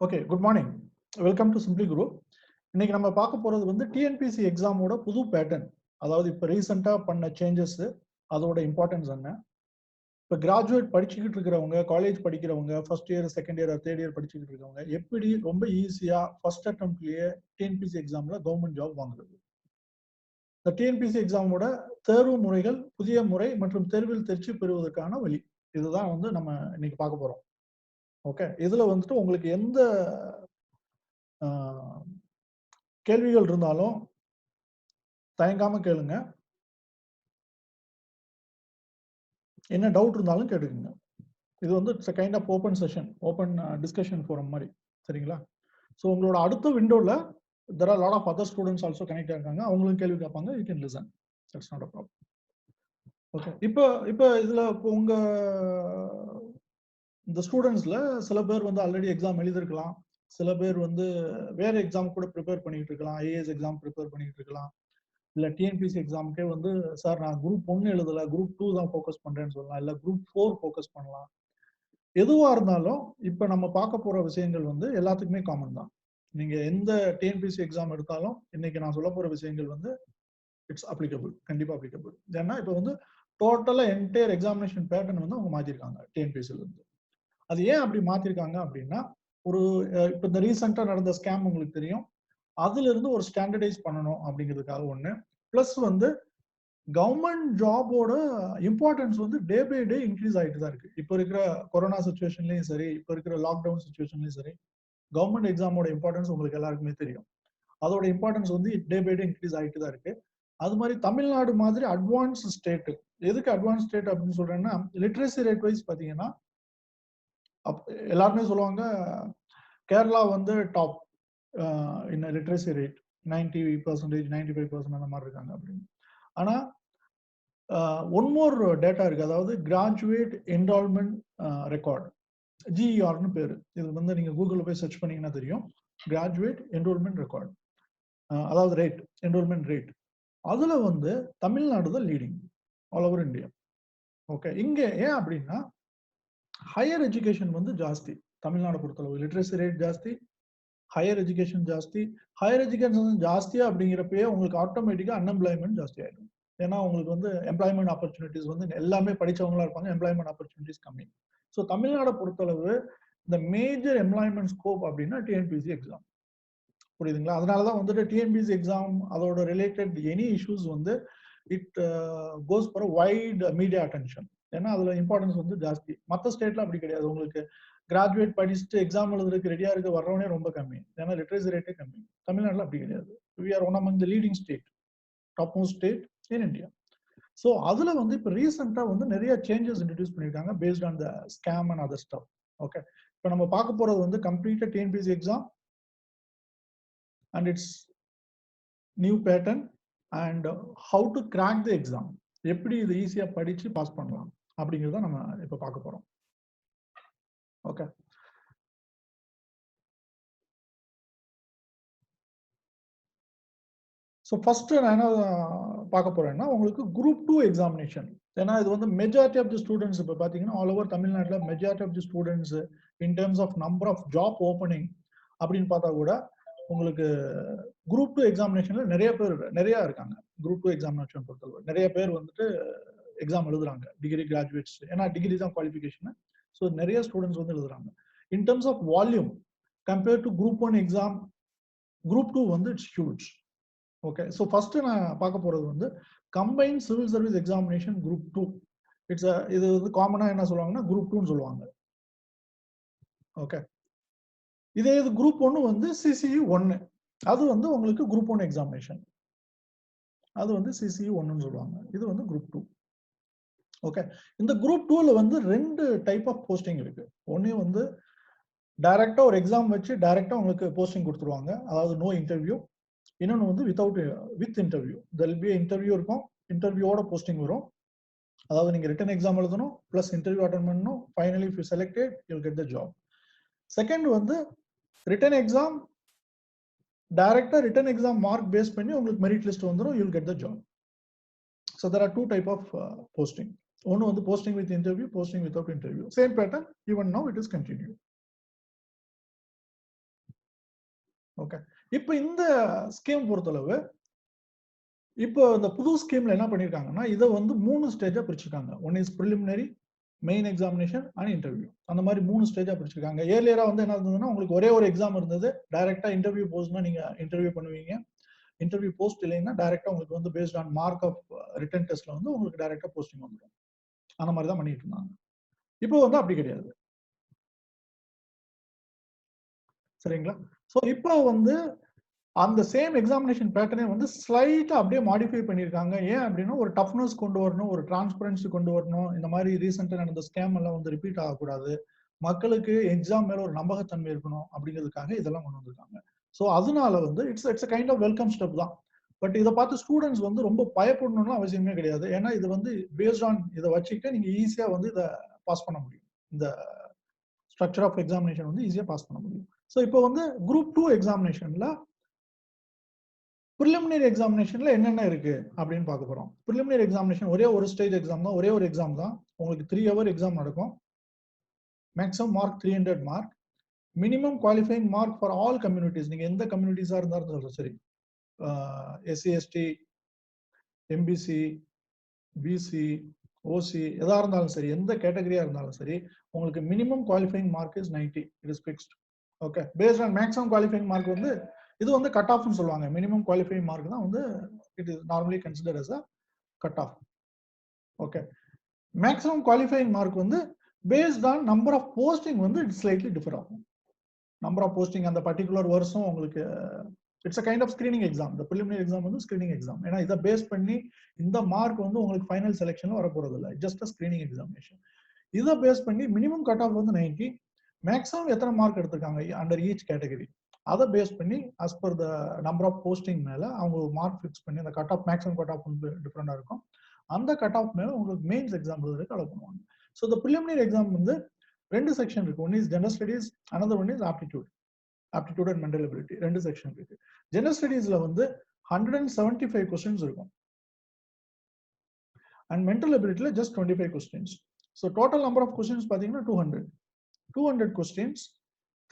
Okay, good morning. Welcome to simply Guru. இன்னைக்கு நம்ம பார்க்க போறது வந்து டிஎன்பிசி எக்ஸாமோட புது பேட்டர்ன். அதாவது இப்போ ரீசெண்டா பண்ண சேஞ்சஸ், அதோட இம்பார்ட்டன்ஸ் என்ன. இப்போ கிராஜுவேட் படிச்சுக்கிட்டு இருக்கிறவங்க, காலேஜ் படிக்கிறவங்க, first year, second year, third year படிச்சுக்கிட்டு இருக்கவங்க எப்படி ரொம்ப ஈஸியா ஃபர்ஸ்ட் அட்டம்ப்ட்லயே டிஎன்பிசி எக்ஸாம்ல கவர்மெண்ட் ஜாப் வாங்குறது. இந்த டிஎன்பிசி எக்ஸாமோட தேர்வு முறைகள், புதிய முறை மற்றும் தேர்வில் தேர்ச்சி பெறுவதற்கான வழி, இதுதான் வந்து நம்ம இன்னைக்கு பார்க்க போறோம். ஓகே, இதுல வந்துட்டு உங்களுக்கு எந்த கேள்விகள் இருந்தாலும் தயங்காம கேளுங்க. என்ன டவுட் இருந்தாலும் கேட்டுக்கோங்க. இது வந்து it's a kind of open session, open discussion forum மாதிரி. சரிங்களா? ஸோ உங்களோட அடுத்த விண்டோவில் there are a lot of other students also connect ஆயிருக்காங்க. அவங்களும் கேள்வி கேட்பாங்க. You can listen. That's not a problem. Okay, இப்போ இப்போ இதில் இப்போ இந்த ஸ்டூடெண்ட்ஸில் சில பேர் வந்து ஆல்ரெடி எக்ஸாம் எழுதிருக்கலாம். சில பேர் வந்து வேற எக்ஸாம் கூட ப்ரிப்பேர் பண்ணிட்டு இருக்கலாம். ஐஏஎஸ் எக்ஸாம் ப்ரிப்பேர் பண்ணிட்டு இருக்கலாம். இல்லை டிஎன்பிசி எக்ஸாமுக்கே வந்து சார் நான் குரூப் 1 எழுதலை, குரூப் 2 தான் ஃபோக்கஸ் பண்ணுறேன்னு சொல்லலாம். இல்லை குரூப் 4 ஃபோக்கஸ் பண்ணலாம். எதுவாக இருந்தாலும் இப்போ நம்ம பார்க்க போகிற விஷயங்கள் வந்து எல்லாத்துக்குமே காமன் தான். நீங்கள் எந்த டிஎன்பிசி எக்ஸாம் எடுத்தாலும் இன்னைக்கு நான் சொல்ல போகிற விஷயங்கள் வந்து இட்ஸ் அப்ளிகபிள், கண்டிப்பாக அப்ளிகபிள். ஏன்னா இப்போ வந்து டோட்டலாக என்டையர் எக்ஸாமினேஷன் பேட்டர்ன் வந்து அவங்க மாற்றிருக்காங்க டிஎன்பிசிலேருந்து. அது ஏன் அப்படி மாற்றிருக்காங்க அப்படின்னா, ஒரு இப்போ இந்த ரீசெண்டாக நடந்த ஸ்கேம் உங்களுக்கு தெரியும். அதுல இருந்து ஒரு ஸ்டாண்டர்டைஸ் பண்ணணும் அப்படிங்கிறதுக்காக ஒண்ணு. பிளஸ் வந்து கவர்மெண்ட் ஜாபோட இம்பார்ட்டன்ஸ் வந்து டே பை டே இன்க்ரீஸ் ஆகிட்டு தான் இருக்கு. இப்போ இருக்கிற கொரோனா சுச்சுவேஷன்லயும் சரி, இப்போ இருக்கிற லாக்டவுன் சுச்சுவேஷன்லயும் சரி, கவர்மெண்ட் எக்ஸாமோட இம்பார்ட்டன்ஸ் உங்களுக்கு எல்லாருக்குமே தெரியும். அதோட இம்பார்ட்டன்ஸ் வந்து டே பை டே இன்க்ரீஸ் ஆகிட்டு தான் இருக்கு. அது மாதிரி தமிழ்நாடு மாதிரி அட்வான்ஸ் ஸ்டேட். எதுக்கு அட்வான்ஸ் ஸ்டேட் அப்படின்னு சொல்றேன்னா, லிட்ரஸி ரேட் வைஸ் பாத்தீங்கன்னா எல்லாருமே சொல்லுவாங்க கேரளா வந்து டாப் இன் லிட்ரஸி ரேட் 90%, 95% அந்த மாதிரி இருக்காங்க அப்படின்னு. ஆனா ஒன் மோர் டேட்டா இருக்கு. அதாவது கிராஜுவேட் என்ரோல்மெண்ட் ரெக்கார்டு, ஜிஇஆர்னு பேரு. இது வந்து நீங்க கூகுள்ல போய் சர்ச் பண்ணீங்கன்னா தெரியும். கிராஜுவேட் என்ரோல்மெண்ட் ரெக்கார்டு, அதாவது ரேட், என்ரோல்மெண்ட் ரேட். அதுல வந்து தமிழ்நாடு தான் leading all over India. Okay, இங்க ஏன் அப்படின்னா ஹையர் எஜுகேஷன் வந்து ஜாஸ்தி. தமிழ்நாடு பொறுத்தளவு லிட்ரஸி ரேட் ஜாஸ்தி, ஹையர் எஜுகேஷன் ஜாஸ்தி. ஹையர் எஜுகேஷன் ஜாஸ்தியா அப்படிங்கிறப்பயே உங்களுக்கு ஆட்டோமேட்டிக்கா அன்எம்ப்ளாய்மெண்ட் ஜாஸ்தி ஆயிடும். ஏன்னா உங்களுக்கு வந்து எம்ப்ளாய்மெண்ட் ஆப்பர்ச்சுனிட்டிஸ் வந்து எல்லாமே படிச்சவங்களா இருப்பாங்க, எம்ப்ளாய்மெண்ட் ஆப்பர்ச்சுனிட்டிஸ் கம்மி. ஸோ தமிழ்நாடை பொறுத்தளவு இந்த மேஜர் எம்ப்ளாய்மெண்ட் ஸ்கோப் அப்படின்னா டிஎன்பிசி எக்ஸாம். புரியுதுங்களா? அதனாலதான் வந்துட்டு டிஎன்பிசி எக்ஸாம் அதோட ரிலேட்டட் எனி இஷ்யூஸ் வந்து it goes for wide media attention. ஏன்னா அதுல இம்பார்ட்டன்ஸ் வந்து ஜாஸ்தி. மற்ற ஸ்டேட்ல அப்படி கிடையாது. உங்களுக்கு கிராஜுவேட் படிச்சுட்டு எக்ஸாம் எழுதுறதுக்கு ரெடியா இருக்க வர்றவனே ரொம்ப கம்மி. ஏன்னா லிட்ரஸி ரேட்டே கம்மி. தமிழ்நாட்டில் அப்படி கிடையாது. We are one among the leading state, top most state in India. So அதுல வந்து இப்போ ரீசெண்டா வந்து நிறைய சேஞ்சஸ் இன்ட்ரடியூஸ் பண்ணிருக்காங்க based on the scam and other stuff. Okay, இப்போ நம்ம பார்க்க போறது வந்து கம்ப்ளீட்டா TNPSC exam and its new pattern and how to crack the exam, எப்படி இது ஈஸியா படிச்சு பாஸ் பண்ணலாம் அப்படிங்கிறத நம்ம இப்போ பார்க்க போறோம். ஓகே, ஸோ ஃபர்ஸ்ட் நான் என்ன பார்க்க போறேன்னா உங்களுக்கு குரூப் 2 எக்ஸாமினேஷன். ஏன்னா இது வந்து மெஜாரிட்டி ஆஃப் தி ஸ்டூடெண்ட்ஸ் இப்போ பார்த்தீங்கன்னா ஆல் ஓவர் தமிழ்நாட்டில் majority of the students in terms of number of job opening அப்படின்னு பார்த்தா கூட உங்களுக்கு குரூப் 2 எக்ஸாமினேஷன்ல நிறைய இருக்காங்க. குரூப் 2 எக்ஸாமினேஷன் பொறுத்தவரை நிறைய பேர் வந்துட்டு எக்ஸாம் எழுதுறாங்க, டிகிரி கிராஜுவேட்ஸ். ஏன்னா டிகிரி தான் குவாலிஃபிகேஷன். ஸோ நிறைய ஸ்டூடெண்ட்ஸ் வந்து எழுதுறாங்க. In terms of volume compared to group 1 exam, group 2 வந்து it's huge. Okay, so first நான் பார்க்க போறது வந்து combine civil service examination group 2. இது வந்து காமனா என்ன சொல்லுவாங்கன்னா குரூப் 2ன்னு சொல்லுவாங்க. ஓகே, இதே இது குரூப் 1 வந்து சிசிஇ 1. அது வந்து உங்களுக்கு குரூப் 1 எக்ஸாமினேஷன். அது வந்து சிசிஇ 1ன்னு சொல்லுவாங்க. இது வந்து குரூப் 2. ஓகே, இந்த குரூப் 2ல வந்து 2 டைப் ஆஃப் போஸ்டிங் இருக்கு. ஒண்ணு வந்து டைரக்டா ஒரு எக்ஸாம் வச்சு டைரக்டா உங்களுக்கு போஸ்டிங் கொடுத்துருவாங்க, அதாவது நோ இன்டர்வியூ. இன்னொன்று வந்து with interview. There will be interview இருக்கும், இன்டர்வியூவோட போஸ்டிங் வரும். அதாவது நீங்க ரிட்டன் எக்ஸாம் எழுதணும் பிளஸ் இன்டர்வியூ அட்டெண்ட் பண்ணணும். Finally if you selected you will get the job. Second வந்து ரிட்டன் எக்ஸாம், டைரக்டா ரிட்டன் எக்ஸாம் மார்க் பேஸ் பண்ணி உங்களுக்கு மெரிட் லிஸ்ட் வந்துடும், you will get the job. So there are 2 type of posting. ஒன்று வந்து posting with interview, posting without interview. Same pattern even now it is continue. Okay. இப்போ இந்த scheme பொறுத்தளவு இப்போ இந்த புது ஸ்கீம்ல என்ன பண்ணிருக்காங்கன்னா, இத வந்து 3 ஸ்டேஜா பிரிச்சிருக்காங்க. One is preliminary, main examination and interview. அந்த மாதிரி 3 ஸ்டேஜா பிரிச்சிருக்காங்க. ஏர்லியரா வந்து என்ன இருந்ததுன்னா, உங்களுக்கு ஒரே ஒரு எக்ஸாம் இருந்தது. டைரக்ட்டா இன்டர்வியூ போஸ்ட்னா நீங்க இன்டர்வியூ பண்ணுவீங்க. இன்டர்வியூ போஸ்ட் இல்லைன்னா டைரக்ட்டா உங்களுக்கு வந்து based on mark of written டெஸ்ட்ல வந்து உங்களுக்கு டைரக்ட்டா போஸ்டிங் வந்துரும். அந்த மாதிரி தான் பண்ணிட்டு இருந்தாங்க. இப்போ வந்து அப்படி கிடையாது. சரிங்களா? சோ இப்போ வந்து அந்த சேம் எக்ஸாமினேஷன் பேட்டர்னே வந்து ஸ்லைட்டா அப்படியே மாடிஃபை பண்ணியிருக்காங்க. ஏன் அப்படின்னா, ஒரு டஃப்னஸ் கொண்டு வரணும், ஒரு டிரான்ஸ்பரன்சி கொண்டு வரணும். இந்த மாதிரி ரீசென்ட்டா நடந்த ஸ்கேம் எல்லாம் வந்து ரிப்பீட் ஆகக்கூடாது. மக்களுக்கு எக்ஸாம் மேல ஒரு நம்பகத்தன்மை இருக்கணும் அப்படிங்கிறதுக்காக இதெல்லாம் கொண்டு வந்திருக்காங்க. சோ அதனால வந்து it's it's kind of welcome step தான். பட் இத பார்த்து ஸ்டூடண்ட்ஸ் வந்து ரொம்ப பயப்படணும்னு அவசியமே கிடையாது. ஏன்னா இது வந்து பேஸ்ட் ஆன் இத வச்சுக்கிட்டு நீங்க ஈஸியா வந்து இத பாஸ் பண்ண முடியும். இந்த ஸ்ட்ரக்சர் ஆஃப் எக்ஸாமினேஷன் வந்து ஈஸியா பாஸ் பண்ண முடியும். சோ இப்போ வந்து குரூப் 2 எக்ஸாமினேஷன்ல பிரிலிமினரி எக்ஸாமினேஷன்ல என்னென்ன இருக்கு அப்படின்னு பார்க்க போறோம். பிரிலிமினரி எக்ஸாமினேஷன் ஒரே ஒரு ஸ்டேஜ் எக்ஸாம் தான். ஒரே ஒரு எக்ஸாம் தான். உங்களுக்கு 3 ஹவர் எக்ஸாம் நடக்கும். Maximum mark 300 mark. Minimum qualifying mark for all communities. நீங்க எந்த கம்யூனிட்டிஸா இருந்தாலும் சரி. எஸ்சி, எஸ்டி, எம்பிசி, பிசி, ஓசி எதா இருந்தாலும் சரி, எந்த கேட்டகரியா இருந்தாலும் சரி, உங்களுக்கு minimum qualifying mark is 90. It is fixed. Okay. Based on maximum qualifying mark வந்து இது வந்து கட் ஆஃப்னு சொல்லுவாங்க. மினிமம் குவாலிஃபையிங் மார்க் தான் வந்து it is normally considered as a cut off. Okay. Maximum qualifying mark வந்து based on number of posting வந்து it slightly differ ஆகும். Number of posting அந்த பர்டிகுலர் வருஷம் உங்களுக்கு it's a kind of screening exam. இந்த preliminary exam வந்து screening exam. ஏன்னா இதை பேஸ் பண்ணி இந்த மார்க் வந்து உங்களுக்கு ஃபைனல் செலெக்ஷன்ல வர போறது இல்லை. Just a screening examination. இதை பேஸ் பண்ணி மினிமம் கட் ஆஃப் வந்து 90. மேக்ஸிமம் எத்தனை மார்க் எடுத்திருக்காங்க அண்டர் ஈச் கேட்டகரி அதை பேஸ் பண்ணி as per the number of posting மேல அவங்க மார்க் ஃபிக்ஸ் பண்ணி அந்த cut off maximum cut off வந்து டிஃபரெண்டா இருக்கும். அந்த கட் ஆஃப் மேல உங்களுக்கு மெயின்ஸ் எக்ஸாம் எழுதுறதுக்கு அலோவ் பண்ணுவாங்க. ஸோ இந்த பிரிலிமினரி எக்ஸாம் வந்து 2 செக்ஷன் இருக்கு. One is general studies, another one is aptitude. aptitude and mental ability. 2 section இருக்கு. ஜெனரல் ஸ்டடீஸ்ல வந்து 175 கொஸ்டின்ஸ் இருக்கும். and mental ability ல just 25 questions. So total number of questions பாத்தீங்கன்னா 200. 200 questions,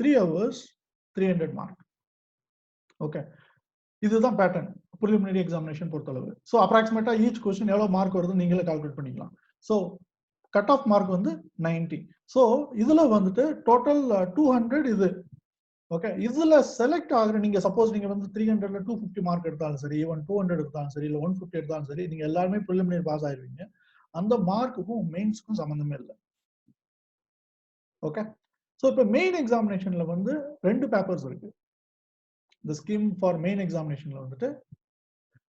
3 hours, 300 mark. ஓகே. இதுதான் pattern preliminary examination பொறுத்தளவு. So அப்ராக்சிமேட்டா each question எவ்வளவு mark வருது நீங்களே கால்குலேட் பண்ணிக்கலாம். ஸோ கட் ஆஃப் மார்க் வந்து 90. ஸோ இதுல வந்துட்டு டோட்டல் 200 இது. ஓகே. இதுல செலக்ட் ஆகுற நீங்க சப்போஸ் நீங்க வந்து 300ல 250 மார்க் எடுத்தாலும் சரி, ஈவன் 200 எடுத்தாலும் சரி, இல்ல 150 எடுத்தாலும் சரி, நீங்க எல்லாருமே preliminary பாஸ் ஆயிருவீங்க. அந்த மார்க்குக்கும் மெயின்ஸ்க்கும் சம்பந்தமே இல்லை. ஓகே. ஸோ இப்போ மெயின் எக்ஸாமினேஷன்ல வந்து 2 பேப்பர்ஸ் இருக்கு. இந்த ஸ்கீம் ஃபார் மெயின் எக்ஸாமினேஷன்ல வந்துட்டு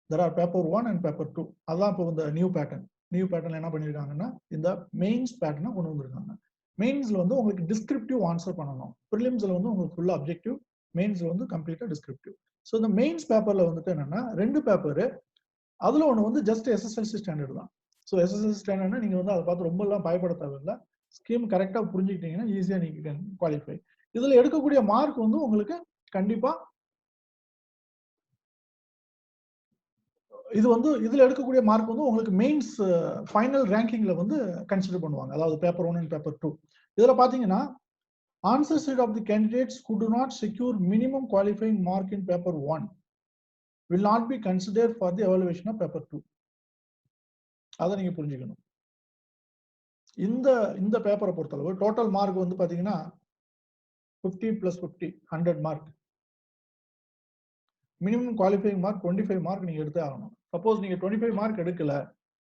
there are paper 1 and paper 2. அதான் இப்போ இந்த நியூ பேட்டர்ன்ல என்ன பண்ணிருக்காங்கன்னா இந்த மெயின்ஸ் பேட்டர்னை கொண்டு வந்திருக்காங்க. மெயின்ஸ்ல வந்து உங்களுக்கு டிஸ்கிரிப்டிவ் ஆன்சர் பண்ணணும். ப்ரிலிம்ஸ்ல வந்து உங்களுக்கு ஃபுல்லா அப்ஜெக்டிவ், மெயின்ஸ்ல வந்து கம்ப்ளீட்டா டிஸ்கிரிப்டிவ். ஸோ இந்த மெயின்ஸ் பேப்பர்ல வந்துட்டு என்னன்னா 2 பேப்பர், அதுல ஒன்று வந்து ஜஸ்ட் எஸ்எஸ்எல்சி ஸ்டாண்டர்ட் தான். ஸோ எஸ்எஸ்எல்சி ஸ்டாண்டர்ட்னா நீங்க வந்து அதை பார்த்து ரொம்ப எல்லாம் பயப்பட தேவையில்லை. ஸ்கீம் கரெக்டா புரிஞ்சுக்கிட்டீங்கன்னா ஈஸியா நீங்க குவாலிஃபை. இதுல எடுக்கக்கூடிய மார்க் வந்து உங்களுக்கு கண்டிப்பா இது வந்து இதுல எடுக்கக்கூடிய மார்க் வந்து உங்களுக்கு மெயின்ஸ் ஃபைனல் ரேங்கிங்ல வந்து கன்சிடர் பண்ணுவாங்க. அதாவது பேப்பர் 1 அண்ட் பேப்பர் 2. இதுல பாத்தீங்கன்னா answer sheet of the candidates who do not secure minimum qualifying mark in paper 1 will not be considered for the evaluation of paper 2. அதை நீங்க புரிஞ்சுக்கணும். இந்த இந்த பேப்பரை பொறுத்தளவு டோட்டல் மார்க் வந்து பாத்தீங்கன்னா 50 plus 50 100 mark. Minimum qualifying mark 25 mark நீங்க எடுத்தே ஆகணும். சப்போஸ் நீங்க 25 மார்க் எடுக்கல,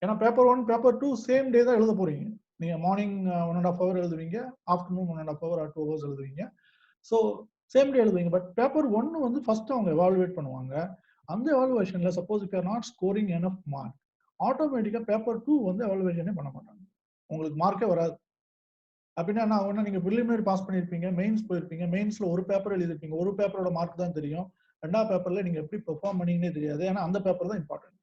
ஏன்னா பேப்பர் 1 பேப்பர் 2 சேம் டே தான் எழுத போறீங்க. நீங்க மார்னிங் 1.5 hour எழுதுவீங்க, ஆஃப்டர்நூன் 1.5 hour or 2 hours எழுதுவீங்க. ஸோ சேம் டே எழுதுவீங்க. பட் பேப்பர் 1 வந்து ஃபர்ஸ்ட் அவங்க எவாலுவேட் பண்ணுவாங்க. அந்த எவாலுவேஷன்ல suppose if you are not scoring enough mark, ஆட்டோமேட்டிக்கா பேப்பர் 2 வந்து எவாலுவேஷனே பண்ண மாட்டாங்க. உங்களுக்கு மார்க்கே வராது. அப்படின்னா என்ன ஆகும்னா, நீங்க பிரிலிமினரி பாஸ் பண்ணிருப்பீங்க, மெயின்ஸ் போயிருப்பீங்க, மெயின்ஸ்ல ஒரு பேப்பர் எழுதிருப்பீங்க, ஒரு பேப்பரோட மார்க் தான் தெரியும். 2வது பேப்பர்ல நீங்க எப்படி பெர்ஃபார்ம் பண்ணீங்கன்னே தெரியாது. ஏன்னா அந்த பேப்பர் தான் இம்பார்ட்டன்ட்.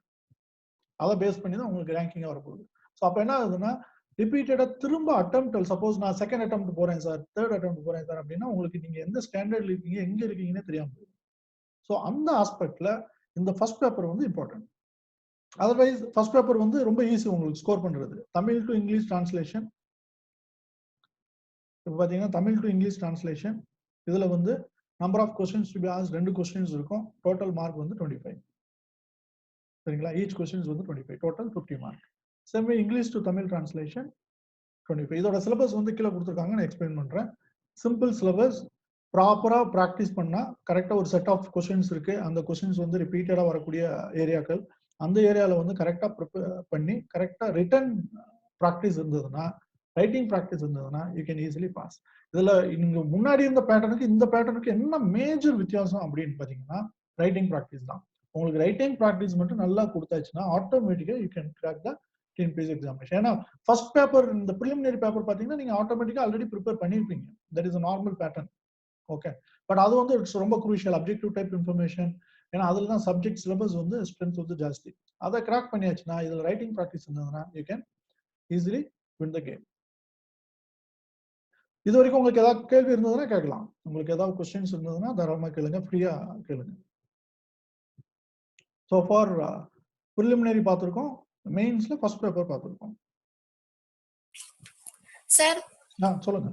அதை பேஸ் பண்ணி தான் உங்களுக்கு ரேங்கிங்கா வரப்போகுது. ஸோ அப்போ என்ன ஆகுதுன்னா, ரிப்பீட்டடா திரும்ப அட்டெம்ப்ட், சப்போஸ் நான் செகண்ட் அட்டெம்ப்ட் போறேன் சார், தேர்ட் அட்டெம்ப்ட் போறேன் சார் அப்படின்னா உங்களுக்கு நீங்க எந்த ஸ்டாண்டர்ட்ல இருக்கீங்க, எங்க இருக்கீங்கன்னே தெரியாம போயிடும். ஸோ அந்த ஆஸ்பெக்ட்ல இந்த ஃபர்ஸ்ட் பேப்பர் வந்து இம்பார்ட்டன்ட். அதர்வைஸ் ஃபர்ஸ்ட் பேப்பர் வந்து ரொம்ப ஈஸி உங்களுக்கு ஸ்கோர் பண்றது. Tamil to English translation. இப்போ பார்த்தீங்கன்னா தமிழ் டு இங்கிலீஷ் டிரான்ஸ்லேஷன் இதுல வந்து number of questions to be asked 2 questions இருக்கும். டோட்டல் மார்க் வந்து 25. சரிங்களா? ஈச் கொஸ்டின்ஸ் வந்து 25, total 50 mark. Same way English to Tamil translation 25. இதோட சிலபஸ் வந்து கீழே கொடுத்துருக்காங்க, நான் எக்ஸ்பிளைன் பண்றேன். சிம்பிள் சிலபஸ், ப்ராப்பரா பிராக்டிஸ் பண்ணா கரெக்டா ஒரு செட் ஆஃப் கொஸ்டின்ஸ் இருக்கு. அந்த கொஸ்டின்ஸ் வந்து ரிப்பீட்டடா வரக்கூடிய ஏரியாக்கள். அந்த ஏரியால வந்து கரெக்டா ப்ரிப்பேர் பண்ணி கரெக்டா ரிட்டன் ப்ராக்டிஸ் இருந்ததுன்னா, ரைட்டிங் ப்ராக்டிஸ் இருந்ததுன்னா யூ கேன் ஈஸிலி பாஸ். இதுல நீங்க முன்னாடி இருந்த பேட்டர்னுக்கு இந்த பேட்டர்னுக்கு என்ன மேஜர் வித்தியாசம் அப்படின்னு பாத்தீங்கன்னா ரைட்டிங் ப்ராக்டிஸ் தான். உங்களுக்கு ரைட்டிங் ப்ராக்டிஸ் மட்டும் நல்லா கொடுத்தாச்சுன்னா ஆட்டோமேட்டிக்கா you can crack the TNPSC examination. ஏன்னா ஃபர்ஸ்ட் பேப்பர், இந்த ப்ரிலிமினரி பேப்பர் பாத்தீங்கன்னா நீங்க ஆட்டோமேட்டிக்கா ஆல்ரெடி ப்ரிப்பேர் பண்ணிருப்பீங்க. That is normal pattern. Okay, but அது வந்து ரொம்ப குரூஷியல் அப்ஜெக்டிவ் டைப் இன்ஃபர்மேஷன். ஏன்னா அதுல தான் சப்ஜெக்ட் சிலபஸ் வந்து ஸ்ட்ரென்த் வந்து ஜாஸ்தி. அதை கிராக் பண்ணியாச்சுன்னா இதுல ரைட்டிங் ப்ராக்டிஸ் இருந்ததுன்னா you can easily win the game. இது வரைக்கும் உங்களுக்கு ஏதாவது கேள்வி இருந்ததுன்னா கேட்கலாம். உங்களுக்கு ஏதாவது கொஸ்டின்ஸ் இருந்ததுன்னா தாராளமா கேளுங்க, ஃப்ரீயா கேளுங்க. ஸோ ஃபார் ப்ரிலிமினரி பார்த்துருக்கோம், மெயின்ஸ்ல ஃபர்ஸ்ட் பேப்பர் பார்த்துருக்கோம். சார் சொல்லுங்க.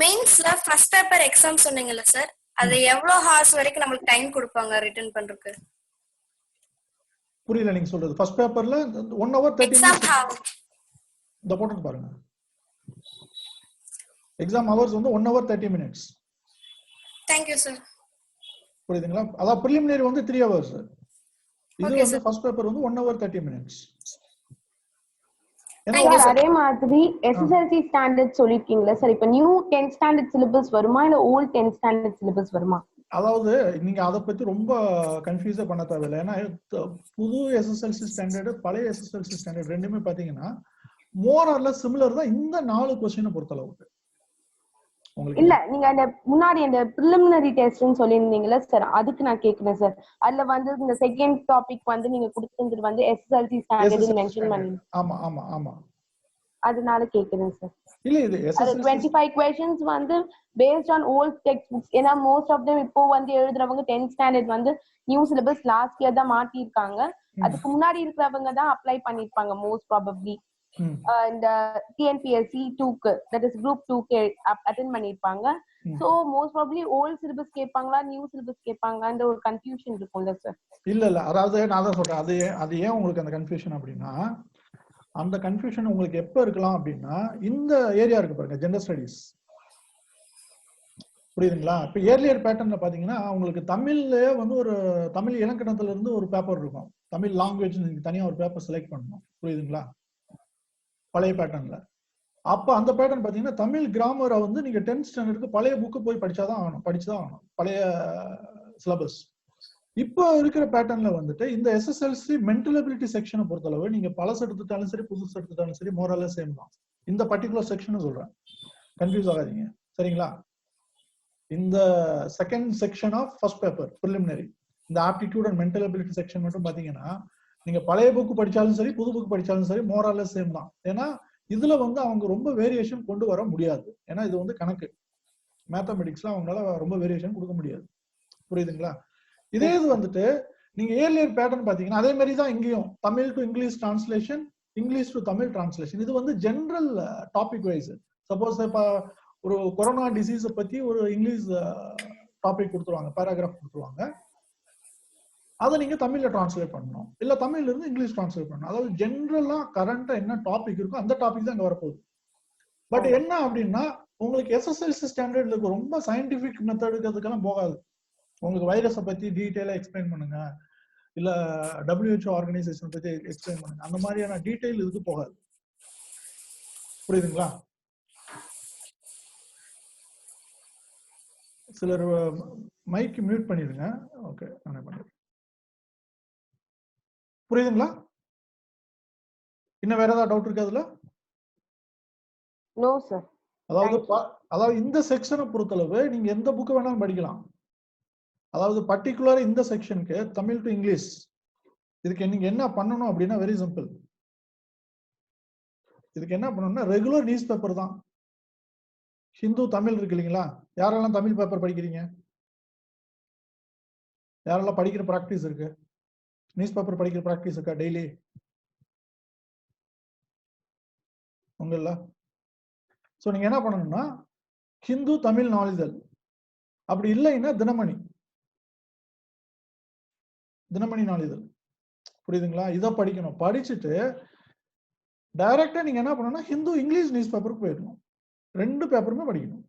மெயின்ஸ்ல ஃபர்ஸ்ட் பேப்பர் எக்ஸாம் சொன்னீங்கல்ல சார், அது எவ்வளவு ஹார்ஸ் வரைக்கும் நமக்கு டைம் கொடுப்பாங்க ரிட்டன் பண்றதுக்கு? புரியல நீங்க சொல்றது. ஃபர்ஸ்ட் பேப்பர்ல 1 hour 30 minutes இந்த போட்டு பாருங்க. எக்ஸாம் ஹவர்ஸ் வந்து 1 hour 30 minutes. Thank you sir. புரியுதுங்களா? அதாவது ப்ரிலிமினரி வந்து 3 hours. இது வந்து ஃபர்ஸ்ட் பேப்பர் வந்து 1 hour 30 minutes. சார் அதே மாதிரி எஸ்எஸ்எல்சி ஸ்டாண்டர்ட் சொல்லிருக்கீங்களா சார், இப்ப நியூ 10th ஸ்டாண்டர்ட் சிலபஸ் வருமா இல்ல ஓல்ட் 10th ஸ்டாண்டர்ட் சிலபஸ் வருமா? அதாவது நீங்க அதை பத்தி ரொம்ப கன்ஃபியூஸா பண்ண தேவையில்லை. ஏன்னா புது எஸ்எஸ்எல்சி ஸ்டாண்டர்டு பழைய எஸ்எஸ்எல்சி ஸ்டாண்டர்ட் ரெண்டுமே பாத்தீங்கன்னா மோர் ஆர் லெஸ் சிமிலர் தான் இந்த 4 கொஸ்டினை பொறுத்தளவுக்கு. இல்ல நீங்க அந்த முன்னாடி அந்த பிரிலிமினரி டெஸ்ட்னு சொல்லியிருந்தீங்கல்ல சார், அதுக்கு நான் கேக்குறேன் சார். அதுல வந்து இந்த செகண்ட் டாபிக் வந்து நீங்க கொடுத்தது வந்து எஸ்எஸ்எல்சி ஸ்டாண்டர்ட் மென்ஷன் பண்ணி. ஆமா ஆமா ஆமா, அதனால கேக்குறேன் சார். இல்ல இது எஸ்எஸ்எல்சி 25 क्वेश्चंस வந்து based on old textbooks. ஏனா most of them இப்போ வந்து எழுதுறவங்க 10th ஸ்டாண்டர்ட் வந்து நியூ சிலபஸ் லாஸ்ட் இயர் தான் மாத்தி இருக்காங்க. அதுக்கு முன்னாடி இருக்கிறவங்க தான் அப்ளை பண்ணிருப்பாங்க மோஸ்ட் ப்ராபபிலி. இந்த டிஎன்பிஎஸ்சி 2க்கு தட் இஸ் குரூப் 2க்கு அட்டெண்ட் பண்ணிருப்பாங்க. So most probably old syllabus கேட்பாங்களா நியூ சிலபஸ் கேட்பாங்கன்ற ஒரு கன்ஃபியூஷன் இருக்கும்ல சார். இல்ல அதாவது நான் தான் சொல்றேன், அது ஏன் உங்களுக்கு அந்த கன்ஃபியூஷன் அப்படின்னா, அந்த கன்ஃபியூஷன் உங்களுக்கு எப்ப இருக்கலாம் அப்படின்னா இந்த ஏரியா இருக்கு பாருங்க, ஜெண்டர் ஸ்டடீஸ். புரியுதுங்களா? இப்ப ஏர்லியர் பேட்டர்ன்ல பாத்தீங்கன்னா உங்களுக்கு தமிழ்ல வந்து ஒரு தமிழ் இலக்கணத்துல இருந்து ஒரு பேப்பர் இருக்கும், தமிழ் லாங்குவேஜ் நீங்க தனியா ஒரு பேப்பர் செலக்ட் பண்ணணும். புரியுதுங்களா? பழைய பேட்டர்ன்ல அப்ப அந்த பேட்டர்ன் பாத்தீங்கன்னா தமிழ் கிராமரை வந்து நீங்க 10th ஸ்டாண்டர்டுக்கு பழைய புக்கு போய் படிச்சுதான் ஆகணும், பழைய சிலபஸ். இப்போ இருக்கிற பேட்டர்ன்ல வந்துட்டு இந்த எஸ்எஸ்எல்சி மென்டல் எபிலிட்டி செக்ஷனை பொறுத்தளவு நீங்க பழசு எடுத்துட்டாலும் சரி புதுசு எடுத்துட்டாலும் சரி மோரலா சேம் தான். இந்த பர்டிகுலர் செக்ஷன் சொல்றேன், கன்ஃபியூஸ் ஆகாதீங்க. சரிங்களா? இந்த second section of first paper preliminary, இந்த aptitude and mental ability section மட்டும் பாத்தீங்கன்னா நீங்க பழைய புக்கு படிச்சாலும் சரி புது புக்கு படிச்சாலும் சரி மோரலா சேம் தான். ஏன்னா இதுல வந்து அவங்க ரொம்ப வேரியேஷன் கொண்டு வர முடியாது. ஏன்னா இது வந்து கணக்கு, மேத்தமெட்டிக்ஸ்ல அவங்களால ரொம்ப வேரியேஷன் கொடுக்க முடியாது. புரியுதுங்களா? இதே இது வந்துட்டு நீங்க ஏர்லியர் பேட்டர்ன் பாத்தீங்கன்னா அதே மாதிரி தான் இங்கேயும் Tamil to English translation, English to Tamil translation. இது வந்து ஜெனரல் டாபிக் வைஸ். சப்போஸ் இப்ப ஒரு கொரோனா டிசீஸை பத்தி ஒரு இங்கிலீஷ் டாபிக் கொடுத்துருவாங்க, பேராகிராஃப் கொடுத்துருவாங்க, அதை நீங்க தமிழ்ல டிரான்ஸ்லேட் பண்ணணும், இல்ல தமிழ்ல இருந்து இங்கிலீஷ் டிரான்ஸ்லேட் பண்ணணும். அதாவது ஜென்ரலா கரண்டா என்ன டாபிக் இருக்கோ அந்த டாபிக் தான் இங்க வரப்போகுது. பட் என்ன அப்படின்னா உங்களுக்கு எஸ்எஸ்எல்சி ஸ்டாண்டர்ட்ல இருக்க ரொம்ப சயின்டிபிக் மெத்தடுக்கு அதுக்கெல்லாம் போகாது. உங்களுக்கு வைரஸை பத்தி டீட்டெயிலா எக்ஸ்பிளைன் பண்ணுங்க, இல்ல WHO ஆர்கனைசேஷன் பத்தி எக்ஸ்பிளைன் பண்ணுங்க, அந்த மாதிரியான டீட்டெயில் இதுக்கு போகாது. புரியுதுங்களா? சிலர் மைக் மியூட் பண்ணிடுங்க. ஓகே, நானே பண்ணிடுறேன். புரியுதுங்களா? இன்னும் வேற ஏதாவது டவுட் இருக்கு அதுல? No sir. அதாவது இந்த செக்ஷனை பொறுத்தளவு நீங்க எந்த புக் வேணாலும் படிக்கலாம். அதாவது பர்டிகுலர் இந்த செக்ஷனுக்கு தமிழ் டு இங்கிலீஷ் இதுக்கு நீங்க என்ன பண்ணணும் அப்படின்னா வெரி சிம்பிள். இதுக்கு என்ன பண்ணணும்னா ரெகுலர் நியூஸ் பேப்பர் தான். ஹிந்து தமிழ் இருக்கு இல்லைங்களா? யாரெல்லாம் தமிழ் பேப்பர் படிக்கிறீங்க? யாரெல்லாம் படிக்கிற பிராக்டிஸ் இருக்கு? நியூஸ் பேப்பர் படிக்கிற பிராக்டிஸ் இருக்கா டெய்லி உங்கள? சோ நீங்க என்ன பண்ணணும்னா ஹிந்து தமிழ் நாளிதழ் அப்படி இல்லைன்னா தினமணி நாளிதழ். புரியுதுங்களா? இதை படிக்கணும். படிச்சுட்டு டைரக்டா நீங்க என்ன பண்ணணும்னா ஹிந்து இங்கிலீஷ் நியூஸ் பேப்பருக்கு போயிடணும். 2 பேப்பருமே படிக்கணும்.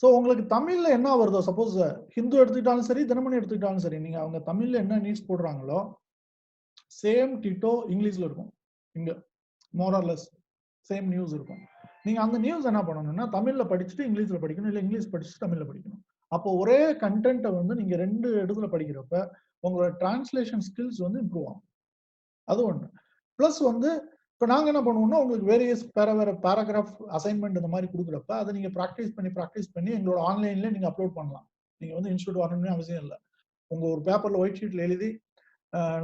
சோ உங்களுக்கு தமிழ்ல என்ன வருதோ, சப்போஸ் ஹிந்து எடுத்துக்கிட்டாலும் சரி, தினமணி எடுத்துக்கிட்டாலும் சரி, நீங்க அவங்க தமிழ்ல என்ன நியூஸ் போடுறாங்களோ சேம் டிட்டோ இங்கிலீஷ்ல இருக்கும். இங்க more or less same news இருக்கும். நீங்க அந்த நியூஸ் என்ன பண்ணணும்னா தமிழ்ல படிச்சுட்டு இங்கிலீஷ்ல படிக்கணும், இல்ல இங்கிலீஷ் படிச்சுட்டு தமிழ்ல படிக்கணும். அப்போ ஒரே கண்டென்ட்டை வந்து நீங்க 2 இடத்துல படிக்கிறப்ப உங்களோட டிரான்ஸ்லேஷன் ஸ்கில்ஸ் வந்து இம்ப்ரூவ் ஆகும். அது ஒண்ணு. பிளஸ் வந்து இப்போ நாங்க என்ன பண்ணுவோம்னா உங்களுக்கு வேரியஸ் வேற பேராகிராஃப் அசைன்மெண்ட் இந்த மாதிரி கொடுக்குறப்ப அதை நீங்க ப்ராக்டிஸ் பண்ணி எங்களோட ஆன்லைன்ல நீங்க அப்லோட் பண்ணலாம். நீங்க வந்து இன்ஸ்டியூட் வரணும்னு அவசியம் இல்லை. உங்க ஒரு பேப்பர்ல ஒயிட் ஷீட்ல எழுதி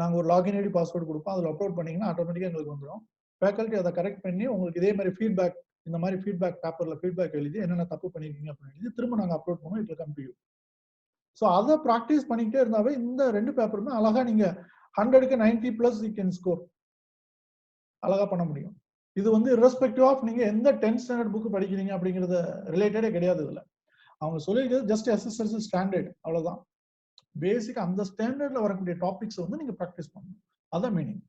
நாங்க ஒரு லாகின் ஐடி பாஸ்வேர்டு கொடுப்போம். அதில் அப்லோட் பண்ணீங்கன்னா ஆட்டோமேட்டிக்கா எங்களுக்கு வந்துடும். ஃபேக்கல்ட்டி அதை கரெக்ட் பண்ணி உங்களுக்கு இதே மாதிரி ஃபீட்பேக், இந்த மாதிரி ஃபீட்பேக் பேப்பர்ல ஃபீட்பேக் எழுதி என்னென்ன தப்பு பண்ணிருக்கீங்க அப்படின்னு எழுதி திரும்ப நாங்க அப்லோட் பண்ணுவோம். It will come to you. So அதை ப்ராக்டிஸ் பண்ணிக்கிட்டே இருந்தாவே இந்த 2 பேப்பருமே அழகா நீங்க 100க்கு 90+ யூ கேன் ஸ்கோர் அழகா பண்ண முடியும். இது வந்து irrespective ஆஃப் நீங்க எந்த 10th ஸ்டாண்டர்ட் புக் படிக்கிறீங்க அப்படிங்கறது ரிலேட்டடே கிடையாது. இதுல அவங்க சொல்லிருக்கிறது ஜஸ்ட் SSLC ஸ்டாண்டர்ட், அவ்வளவுதான். பேசிக் அந்த ஸ்டாண்டர்ட்ல வரக்கூடிய டாபிக்ஸ் வந்து நீங்க ப்ராக்டிஸ் பண்ணணும். அதான் மீனிங்.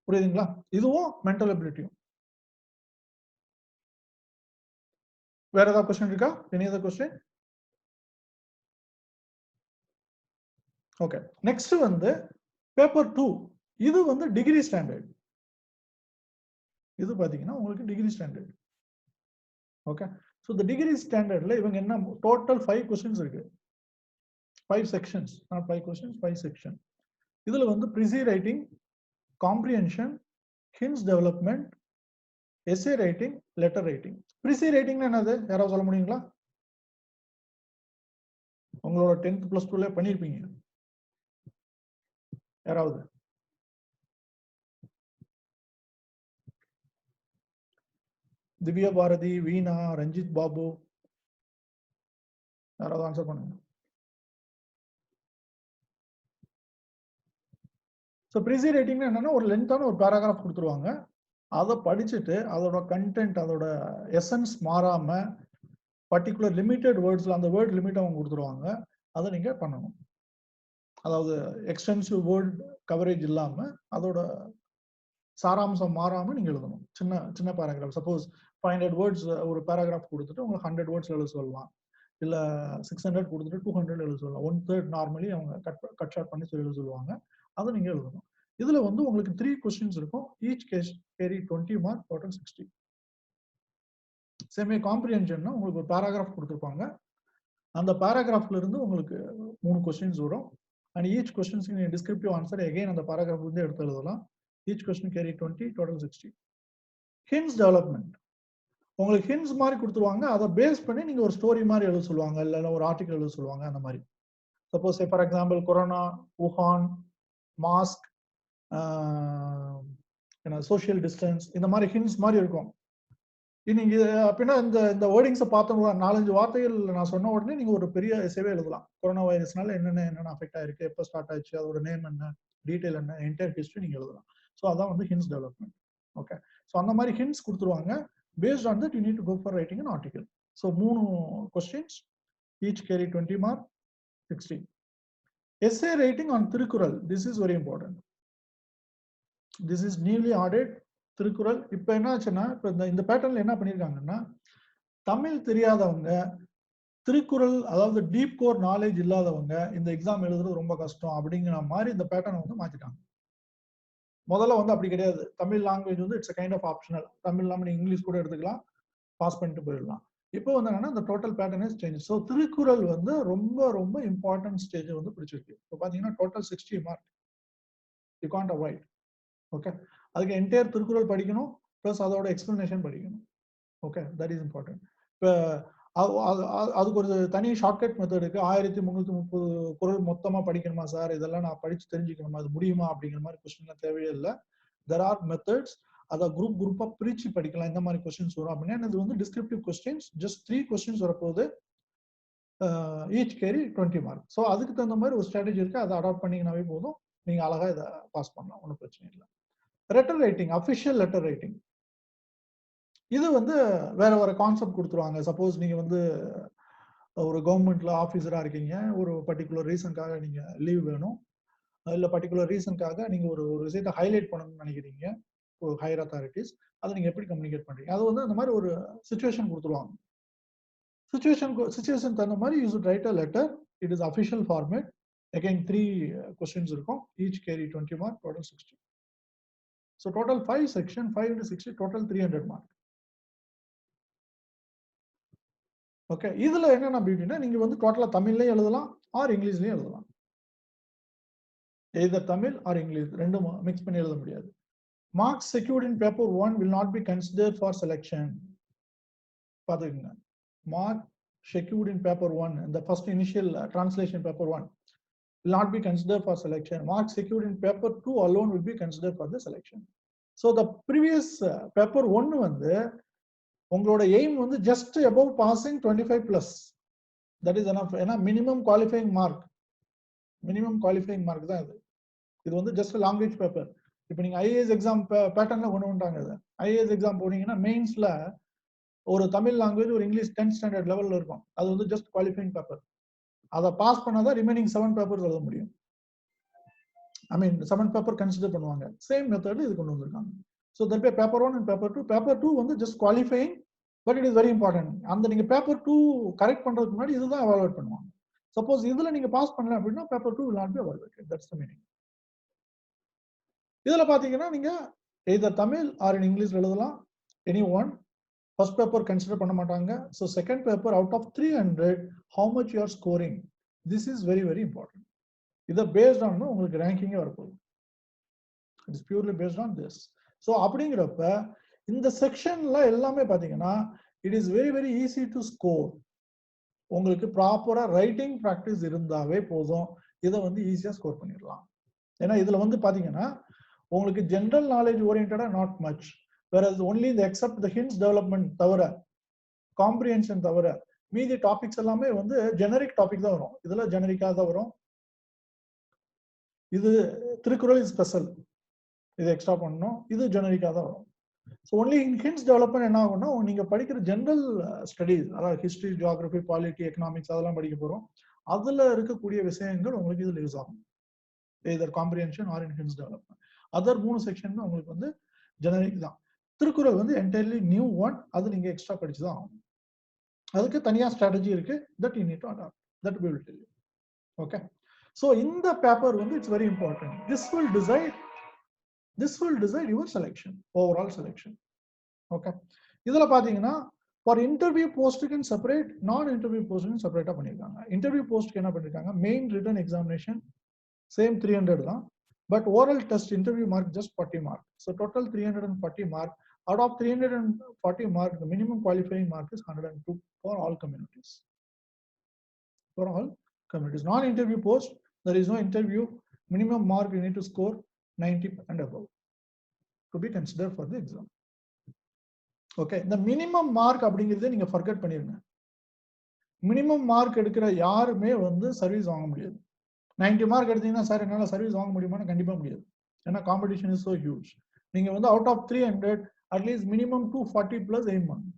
புரியுதுங்களா? இதுவும் மென்டல் எபிலிட்டியும். வேற ஏதாவது கொஸ்டின் இருக்கா? Any other question? Okay. Next வந்து பேப்பர் 2. இது வந்து டிகிரி ஸ்டாண்டர்ட். இது பாத்தீங்கன்னா உங்களுக்கு டிகிரி ஸ்டாண்டர்ட். ஓகே. ஸோ இந்த டிகிரி ஸ்டாண்டர்ட்ல இவங்க என்ன டோட்டல் 5 கொஸ்டின்ஸ் இருக்கு. 5 sections, not 5 questions, 5 sections. இதுல வந்து precis writing, comprehension, hints development, essay writing, letter writing. Precis writing என்னது? யாராவது சொல்ல முடியுங்களா? உங்களோட 10th + 2ல பண்ணிருப்பீங்க யாராவது? திவ்யா பாரதி, வீணா, ரஞ்சித் பாபு, யாராவது ஆன்சர் பண்ணுங்க. ஸோ ப்ரிசி ரைட்டிங் என்னன்னா ஒரு லென்த்தான ஒரு பேராகிராஃப் கொடுத்துருவாங்க. அதை படிச்சுட்டு அதோட கண்டென்ட், அதோட எசன்ஸ் மாறாம பர்டிகுலர் லிமிட்டட் வேர்ட்ஸ்ல அந்த வேர்ட் லிமிட் அவங்க கொடுத்துருவாங்க. அதை நீங்க பண்ணணும். அதாவது எக்ஸ்டென்சிவ் வேர்ட் கவரேஜ் இல்லாம அதோட சாராம்சம் மாறாம நீங்க எழுதணும். சின்ன சின்ன பேராகிராஃப். சப்போஸ் 500 வேர்ட்ஸ் ஒரு பேராகிராஃப் கொடுத்துட்டு உங்களுக்கு 100 வேர்ட்ஸ் எழுத சொல்லலாம். இல்ல 600 கொடுத்துட்டு 200 எழுத சொல்லலாம். 1/3 நார்மலி அவங்க கட் ஷார்ட் பண்ணி எழுத சொல்லுவாங்க. அதை நீங்க எழுதணும். இதுல வந்து உங்களுக்கு 3 கொஸ்டின்ஸ் இருக்கும். Each case carry 20 mark, total 60. Semi காம்ப்ரிஹென்ஷன்னா உங்களுக்கு ஒரு பேராகிராஃப் கொடுத்துருப்பாங்க. அந்த பேராகிராஃப்ல இருந்து உங்களுக்கு 3 கொஸ்டின்ஸ் வரும். அண்ட் ஈச் கொஸ்டின்ஸ்க்கு நீங்க டிஸ்கிரிப்டிவ் ஆன்சர் அகைன் அந்த பேராகிராஃப்ல இருந்து எடுத்து எழுதலாம். Each question carry 20, total 60. Hints development உங்களுக்கு ஹிண்ட்ஸ் மாதிரி கொடுத்துருவாங்க. அதை பேஸ் பண்ணி நீங்க ஒரு ஸ்டோரி மாதிரி எழுத சொல்லுவாங்க, இல்ல ஒரு ஆர்டிகல் எழுத சொல்லுவாங்க. அந்த மாதிரி suppose for example corona, Wuhan, mask, social distance, இந்த மாதிரி ஹிண்ட்ஸ் மாதிரி இருக்கும். நீங்க அப்படின்னா இந்த வேர்டிங்ஸை பார்த்தோம், 4-5 வார்த்தைகள் நான் சொன்ன உடனே நீங்க ஒரு பெரிய எஸ்ஸேவே எழுதலாம். கொரோனா வைரஸ்னால என்னென்ன அஃபெக்ட் ஆயிருக்கு, எப்போ ஸ்டார்ட் ஆயிடுச்சு, அதோட நேம் என்ன, டீடைல் என்ன, என்டையர் ஹிஸ்டரி நீங்க எழுதலாம். ஸோ அதான் வந்து ஹிண்ட்ஸ் டெவலப்மெண்ட். ஓகே. ஸோ அந்த மாதிரி ஹிண்ட்ஸ் கொடுத்துருவாங்க. Based on that, you need to go for writing an article. So, 3 questions, each carry 20 mark, 60. Essay writing on Tirukkural. This is very important. This is newly added. Tirukkural. இப்போ என்ன ஆச்சுன்னா, இப்போ இந்த பேட்டர்ன்ல என்ன பண்ணிருக்காங்கன்னா, தமிழ் தெரியாதவங்க, திருக்குறள் அதாவது டீப் கோர் நாலேஜ் இல்லாதவங்க இந்த எக்ஸாம் எழுதுறது ரொம்ப கஷ்டம் அப்படிங்கிற மாதிரி இந்த பேட்டர்னை வந்து மாத்திட்டாங்க. முதல்ல வந்து அப்படி கிடையாது. தமிழ் லாங்குவேஜ் வந்து it's kind of optional. Tamil இல்லாம நீங்க இங்கிலீஷ் கூட எடுத்துக்கலாம், பாஸ் பண்ணிட்டு போயிடலாம். இப்போ வந்து என்னன்னா இந்த total pattern is change. So Thirukkural வந்து ரொம்ப ரொம்ப இம்பார்ட்டன்ட் ஸ்டேஜ் வந்து பிடிச்சிருக்கு. இப்போ பாத்தீங்கன்னா total 60 mark. You can't avoid. Okay. அதுக்கு என்டையர் திருக்குறள் படிக்கணும், பிளஸ் அதோட எக்ஸ்பிளனேஷன் படிக்கணும். Okay, that is important. இப்போ அதுக்கு ஒரு தனி ஷார்ட்கட் மெத்தட் இருக்கு. 1330 குறள் மொத்தமா படிக்கணுமா சார், இதெல்லாம் நான் படிச்சு தெரிஞ்சுக்கணுமா, அது முடியுமா அப்படிங்கிற மாதிரி கொஸ்டின்லாம் தேவையே இல்லை. There are methods. அதை குரூப்பா பிரிச்சு படிக்கலாம். இந்த மாதிரி கொஸ்டின்ஸ் வரும் அப்படின்னா இது வந்து டிஸ்கிரிப்டிவ் கொஸ்டின்ஸ். ஜஸ்ட் 3 கொஸ்டின்ஸ் வரப்போகுது. Each carry 20 mark. ஸோ அதுக்கு தகுந்த மாதிரி ஒரு ஸ்ட்ராட்டஜி இருக்கு. அதை அடாப்ட் பண்ணிங்கனாவே போதும். நீங்க அழகா இதை பாஸ் பண்ணலாம், ஒன்றும் பிரச்சனை இல்லை. Letter writing, official letter writing. இது வந்து வேற வேற கான்செப்ட் கொடுத்துருவாங்க. சப்போஸ் நீங்க வந்து ஒரு கவர்மெண்ட்ல ஆஃபீஸரா இருக்கீங்க, ஒரு பர்டிகுலர் ரீசனுக்காக நீங்க லீவ் வேணும், இல்ல பர்டிகுலர் ரீசனுக்காக நீங்க ஒரு ஒரு விஷயத்தை ஹைலைட் பண்ணணும்னு நினைக்கிறீங்க, ஒரு ஹையர் அத்தாரிட்டிஸ், அதை நீங்க எப்படி கம்யூனிகேட் பண்றீங்க? அது வந்து அந்த மாதிரி ஒரு சிச்சுவேஷன் கொடுத்துருவாங்க. சிச்சுவேஷன் தகுந்த மாதிரி you should right a letter. It is official format. Again 3 questions இருக்கும். Each carry 20 mark, total 60. So total 5 section, 5 into 60, total 300 mark. Okay, இதுல என்னென்ன பியூட்டினா நீங்க வந்து டோட்டலா தமிழ்லயும் எழுதலாம் ஆர் இங்கிலீஷ்லயும் எழுதலாம். எய்தர் தமிழ் ஆர் இங்கிலீஷ் ரெண்டும் மிக்ஸ் பண்ணி எழுத முடியாது. Marks secured in paper 1 will not be considered for selection. பாத்துக்கங்க, mark secured in paper 1, the first initial translation paper 1 will not be considered for selection. Marks secured in paper 2 alone will be considered for the selection. So the previous paper 1 வந்து உங்களோட aim வந்து just above passing 25 plus. That is enough. ஏன்னா minimum qualifying mark தான் இது. இது வந்து just a language paper. இப்போ நீங்க IAS எக்ஸாம் பேட்டர்ன்ல கொண்டு வந்துட்டாங்க. இது IAS எக்ஸாம் போனீங்கன்னா மெயின்ஸ்ல ஒரு தமிழ் லாங்குவேஜ் ஒரு இங்கிலீஷ் 10th ஸ்டாண்டர்ட் லெவல்ல இருக்கும். அது வந்து ஜஸ்ட் குவாலிஃபைங் பேப்பர். அதை பாஸ் பண்ணாதான் ரிமைனிங் 7 பேப்பர்ஸ் எழுத முடியும். ஐ மீன் 7 பேப்பர் கன்சிடர் பண்ணுவாங்க. சேம் மெத்தட் இது கொண்டு வந்திருக்காங்க. So that by paper 1 and paper 2. Paper 2 வந்து just qualifying, but it is very important. அந்த நீங்க பேப்பர் 2 கரெக்ட் பண்றதுக்கு முன்னாடி இதுதான் எவாலுவேட் பண்ணுவாங்க. சப்போஸ் இதுல நீங்க பாஸ் பண்ணல அப்படின்னா paper 2 will not be evaluated. That's the meaning. இதுல பாத்தீங்கன்னா நீங்க either Tamil or in English எழுதலாம். Any one. First paper consider பண்ண மாட்டாங்க. So second paper out of 300, how much you are scoring? This is very very important. இத based on உங்களுக்கு ranking வரப்போகுது. It is purely based on this. So அப்படிங்கிறப்ப இந்த செக்ஷன்ல எல்லாமே பாத்தீங்கன்னா it is very very easy to score. உங்களுக்கு ப்ராப்பரா ரைட்டிங் பிராக்டிஸ் இருந்தாவே போதும், இதை வந்து ஈஸியா ஸ்கோர் பண்ணிடலாம். ஏன்னா இதுல வந்து பாத்தீங்கன்னா உங்களுக்கு ஜெனரல் நாலேஜ் ஓரியன்டா not much, whereas only the except the hints development தவிர, காம்ப்ரிஹென்ஷன் தவிர மீதி டாபிக்ஸ் எல்லாமே வந்து ஜெனரிக் டாபிக் தான் வரும். இதுல ஜெனரிக்கா தான் வரும். இது திருக்குறள் ஸ்பெஷல், இது எக்ஸ்ட்ரா பண்ணணும். இது ஜெனரிக்கா தான் வரும். So only in hints development என்ன ஆகும்னா நீங்க படிக்கிற ஜெனரல் ஸ்டடீஸ், அதாவது ஹிஸ்டரி, ஜியோகிராஃபி, பாலிட்டி, எக்கனாமிக்ஸ் அதெல்லாம் படிக்க போறோம். அதுல இருக்கக்கூடிய விஷயங்கள் உங்களுக்கு இதுல யூஸ் ஆகும். எய்தர் காம்ப்ரிஹென்ஷன் ஆர் இன் ஹிண்ட்ஸ் டெவலப்மெண்ட். அதர் 3 செக்ஷன் உங்களுக்கு வந்து ஜெனரிக் தான். திருக்குறள் வந்து என்டையர்லி நியூ ஒன், அது நீங்க எக்ஸ்ட்ரா படிச்சுதான் ஆகும். அதுக்கு தனியா ஸ்ட்ராட்டஜி இருக்கு. That you need to adapt. That we will tell you. Okay. So இந்த பேப்பர் வந்து it's very important. This will decide your selection, overall selection. Okay. இதுல பாத்தீங்கன்னா for interview post can separate, non interview post can separate பண்ணிருக்காங்க. interview post என்ன பண்ணிருக்காங்க, main written examination same 300 தான், but oral test interview mark just 40 mark. So total 340 mark. Out of 340 mark, the minimum qualifying mark is 102 for all communities. For all communities. Non-interview post, there is no interview. Minimum mark you need to score 90 and above to be considered for the exam. Okay. The minimum mark அப்படிங்கிறத நீங்க forget பண்ணிருங்க. minimum mark எடுக்கிற யாருமே வந்து service வாங்க முடியாது. 90 mark எடுத்தீங்கன்னா sir என்னால சர்வீஸ் வாங்க முடியுமான்னு கண்டிப்பா முடியாது. ஏன்னா காம்படிஷன் இஸ் so huge. நீங்க வந்து out of 300 at least minimum 240 plus aim பண்ணுங்க.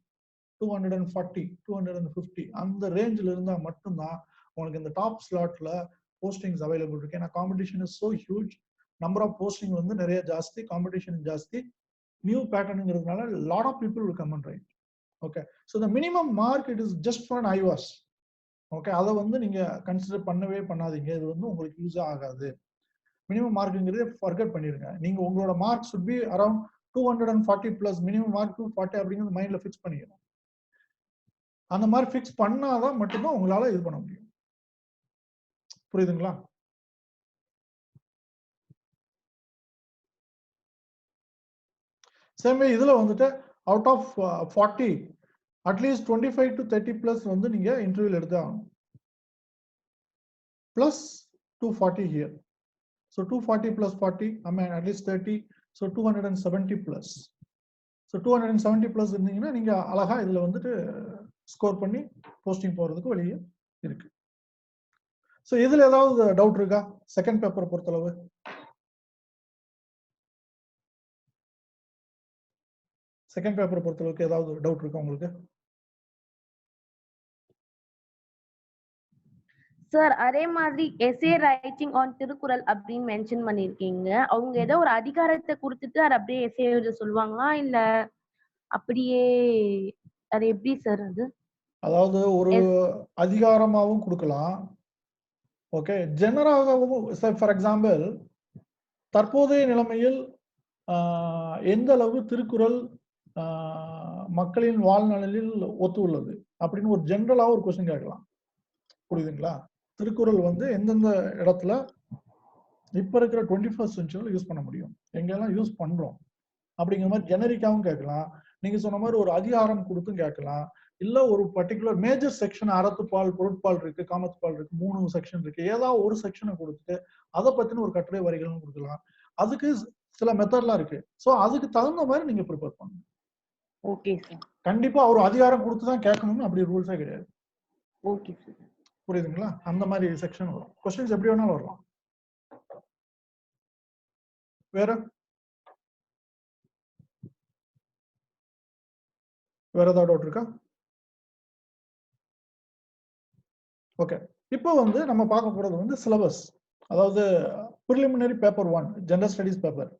240, 250 அந்த ரேஞ்சில் இருந்தா மட்டும்தான் உங்களுக்கு இந்த டாப் ஸ்லாட்ல போஸ்டிங்ஸ் அவைலபிள் இருக்கு. ஏன்னா competition is so huge. Number of posting வந்து நிறைய ஜாஸ்தி, காம்படிஷன் ஜாஸ்தி, நியூ பேட்டர்னுங்கிறதுனால lot of people will come and write. Okay. So the minimum mark it is just for an IVAS. Okay, அதை வந்து நீங்க கன்சிடர் பண்ணவே பண்ணாதீங்க. இது வந்து உங்களுக்கு யூஸ் ஆகாது. மினிமம் மார்க்குங்கிறதே ஃபர்கெட் பண்ணிருங்க. நீங்க உங்களோட mark should be around 240 plus, minimum mark 240 அப்படிங்கிறது மைண்ட்ல ஃபிக்ஸ் பண்ணிக்கணும். அந்த மாதிரி ஃபிக்ஸ் பண்ணாதான் மட்டும்தான் உங்களால இது பண்ண முடியும். புரியுதுங்களா? சேம் இதுல வந்துட்டு out of 40 at least 25 to 30 plus வந்து நீங்க இன்டர்வியூல எடுத்து ஆகணும். plus 240 here. So 240 plus 40, I mean at least 30. So 270 plus. So 270 plus இருந்தீங்கன்னா நீங்க அழகா இதுல வந்துட்டு ஸ்கோர் பண்ணி போஸ்டிங் போறதுக்கு வழியே இருக்கு. So இதுல ஏதாவது டவுட் இருக்கா செகண்ட் பேப்பர் பொறுத்தளவு? செகண்ட் பேப்பரை பொறுத்தளவுக்கு ஏதாவது டவுட் இருக்கா உங்களுக்கு? சார் அதே மாதிரி எஸ்ஏ ரைட்டிங் ஆன் திருக்குறள் அப்படின்னு மென்ஷன் பண்ணிருக்கீங்க. அவங்க ஏதோ ஒரு அதிகாரத்தை கொடுத்துட்டு அதை அப்படியே எஸ்ஏ எழுத சொல்லுவாங்களா இல்ல அப்படியே அது எப்படி சார் அது? அதாவது ஒரு அதிகாரமாகவும் கொடுக்கலாம். ஓகே, ஜெனராகவும். ஃபார் எக்ஸாம்பிள், தற்போதைய நிலைமையில் எந்த அளவு திருக்குறள் மக்களின் வாழ்நலில் ஒத்து உள்ளது அப்படின்னு ஒரு ஜெனரலாக ஒரு கொஸ்டின் கேட்கலாம். புரியுதுங்களா? திருக்குறள் வந்து எந்தெந்த இடத்துல இப்ப இருக்கிற 21st சென்ச்சுரியில் யூஸ் பண்ண முடியும், எங்கெல்லாம் யூஸ் பண்றோம் அப்படிங்கிற மாதிரி ஜெனரிக்காவும் கேட்கலாம். நீங்க சொன்ன மாதிரி ஒரு அதிகாரம் கொடுத்தும் கேட்கலாம். இல்ல ஒரு பர்டிகுலர் மேஜர் செக்ஷன், அறத்துப்பால், பொருட்பால் இருக்கு, காமத்துப்பால் இருக்கு, 3 செக்ஷன் இருக்கு, ஏதாவது ஒரு செக்ஷனை கொடுத்துட்டு அதை பத்தின ஒரு கட்டுரை வரிகள்னு கொடுக்கலாம். அதுக்கு சில மெத்தட்லாம் இருக்கு. ஸோ அதுக்கு தகுந்த மாதிரி நீங்க ப்ரிப்பேர் பண்ணணும். Okay sir. கண்டிப்பா ஒரு அதிகாரம் கொடுத்து தான் கேட்கணும்னு அப்படி ரூல்ஸே கிடையாது. Okay sir. புரியுதுங்களா? அந்த மாதிரி செக்ஷன் வரும். கொஸ்டின்ஸ் எப்படி வேணாலும் வரலாம். வேற ஏதாவது டவுட் இருக்கா? ஓகே, இப்போ வந்து நம்ம பார்க்க போறது வந்து சிலபஸ், அதாவது preliminary paper 1 general studies paper.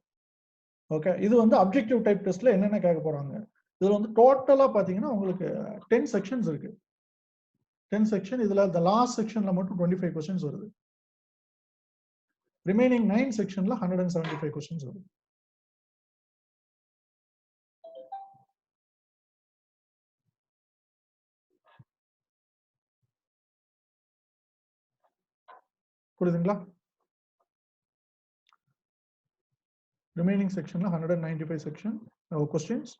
Okay, இது வந்து அப்ஜெக்டிவ் டைப் டெஸ்ட்ல என்னென்ன கேட்க போறாங்க. இதுல வந்து டோட்டலா பாத்தீங்கன்னா உங்களுக்கு 10 செக்ஷன்ஸ் இருக்கு. 10 செக்ஷன். இதுல இந்த லாஸ்ட் செக்ஷன்ல மட்டும் 25 क्वेश्चंस வருது. ரிமைனிங் 9 செக்ஷன்ல 175 क्वेश्चंस வருது. புரியுதுங்களா? ரிமைனிங் செக்ஷன்ல 195 செக்ஷன் क्वेश्चंस.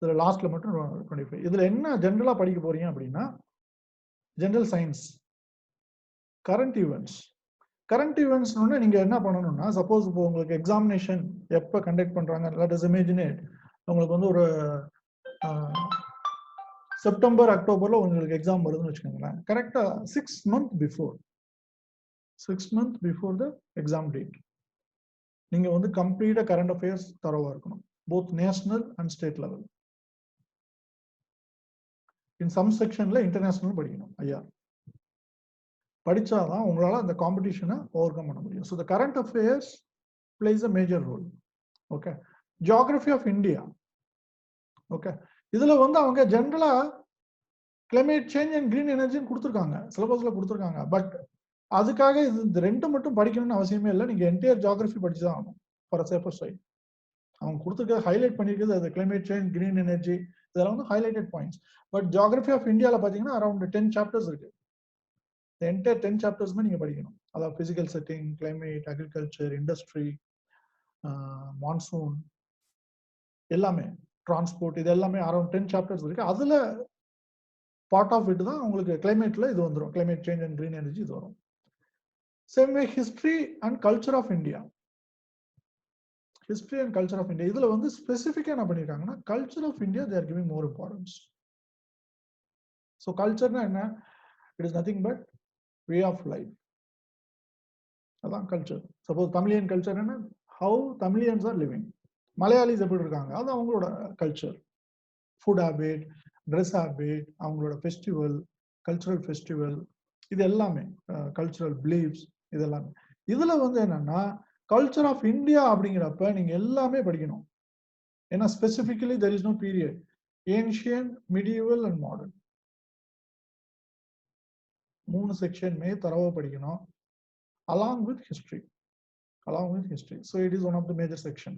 இதுல லாஸ்ட்ல மட்டும் 25. இதுல என்ன ஜெனரலா படிக்க போறீங்க அப்படின்னா, general science, current events. Current ஈவெண்ட்ஸ்னு நீங்க என்ன பண்ணணும்னா, சப்போஸ் இப்போ உங்களுக்கு எக்ஸாமினேஷன் எப்ப கண்டக்ட் பண்றாங்க, லெட் அஸ் இமேஜின் இட், உங்களுக்கு வந்து ஒரு செப்டம்பர் அக்டோபர்ல உங்களுக்கு எக்ஸாம் வருதுன்னு வச்சுக்கோங்களேன். கரெக்டா 6 months before the exam date நீங்க வந்து கம்ப்ளீட்டா கரண்ட் அஃபேர்ஸ் தரவா இருக்கணும், both national and state level. In some செக்ஷன்ல இன்டர்நேஷனல் படிக்கணும். ஐயா, படிச்சாதான் உங்களால அந்த காம்படிஷனை ஓவர் கம் பண்ண முடியும். So the current affairs plays a major role. Okay, geography of India. Okay, இதுல வந்து அவங்க ஜெனரலா கிளைமேட் சேஞ்ச் அண்ட் கிரீன் எனர்ஜின்னு கொடுத்துருக்காங்க, சிலபஸ்ல கொடுத்துருக்காங்க. பட் அதுக்காக இது ரெண்டு மட்டும் படிக்கணும்னு அவசியமே இல்லை. நீங்க என்டையர் ஜியோகிராஃபி படிச்சுதான் ஆகணும் ஃபார் சேஃபர் சைட். அவங்க கொடுத்துருக்க ஹைலைட் பண்ணிருக்கிறது அது கிளைமேட் சேஞ்ச், கிரீன் எனர்ஜி, இதெல்லாம் வந்து highlighted points. But geography of இந்தியாவில் பார்த்தீங்கன்னா அரௌண்ட் 10 சாப்டர்ஸ் இருக்கு. என்டையர் 10 சாப்டர்ஸ்மே நீங்க படிக்கணும். அதாவது physical setting, climate, agriculture, industry, monsoon, எல்லாமே டிரான்ஸ்போர்ட், இது எல்லாமே அரௌண்ட் 10 சாப்டர்ஸ் இருக்கு. அதுல பார்ட் ஆஃப் இட் தான் உங்களுக்கு கிளைமேட்ல இது வந்துடும், climate change and green energy இது வரும். Same way history and culture of India. History and culture of India இதுல வந்து ஸ்பெசிஃபிக்கா என்ன பண்ணிருக்காங்கன்னா, culture of India they are giving more importance. So கல்ச்சர்னா என்ன? It is nothing but way of life. அதான் கல்ச்சர். சப்போஸ் தமிழியன் கல்ச்சர் என்ன, how Tamilians are living. Malayalis எப்படி இருக்காங்க, அது அவங்களோட culture. Food habit, dress habit, அவங்களோட ஃபெஸ்டிவல், கல்ச்சுரல் ஃபெஸ்டிவல், இது எல்லாமே கல்ச்சுரல் பிலீவ்ஸ், இது எல்லாமே. இதுல வந்து என்னன்னா, கல்ச்சர் ஆஃப் இந்தியா அப்படிங்கிறப்ப நீங்க எல்லாமே படிக்கணும். ஏன்னா specifically there is no period, ancient, medieval and modern. 3 செக்ஷனுமே தரவா படிக்கணும், along with history. So it is one of the major section.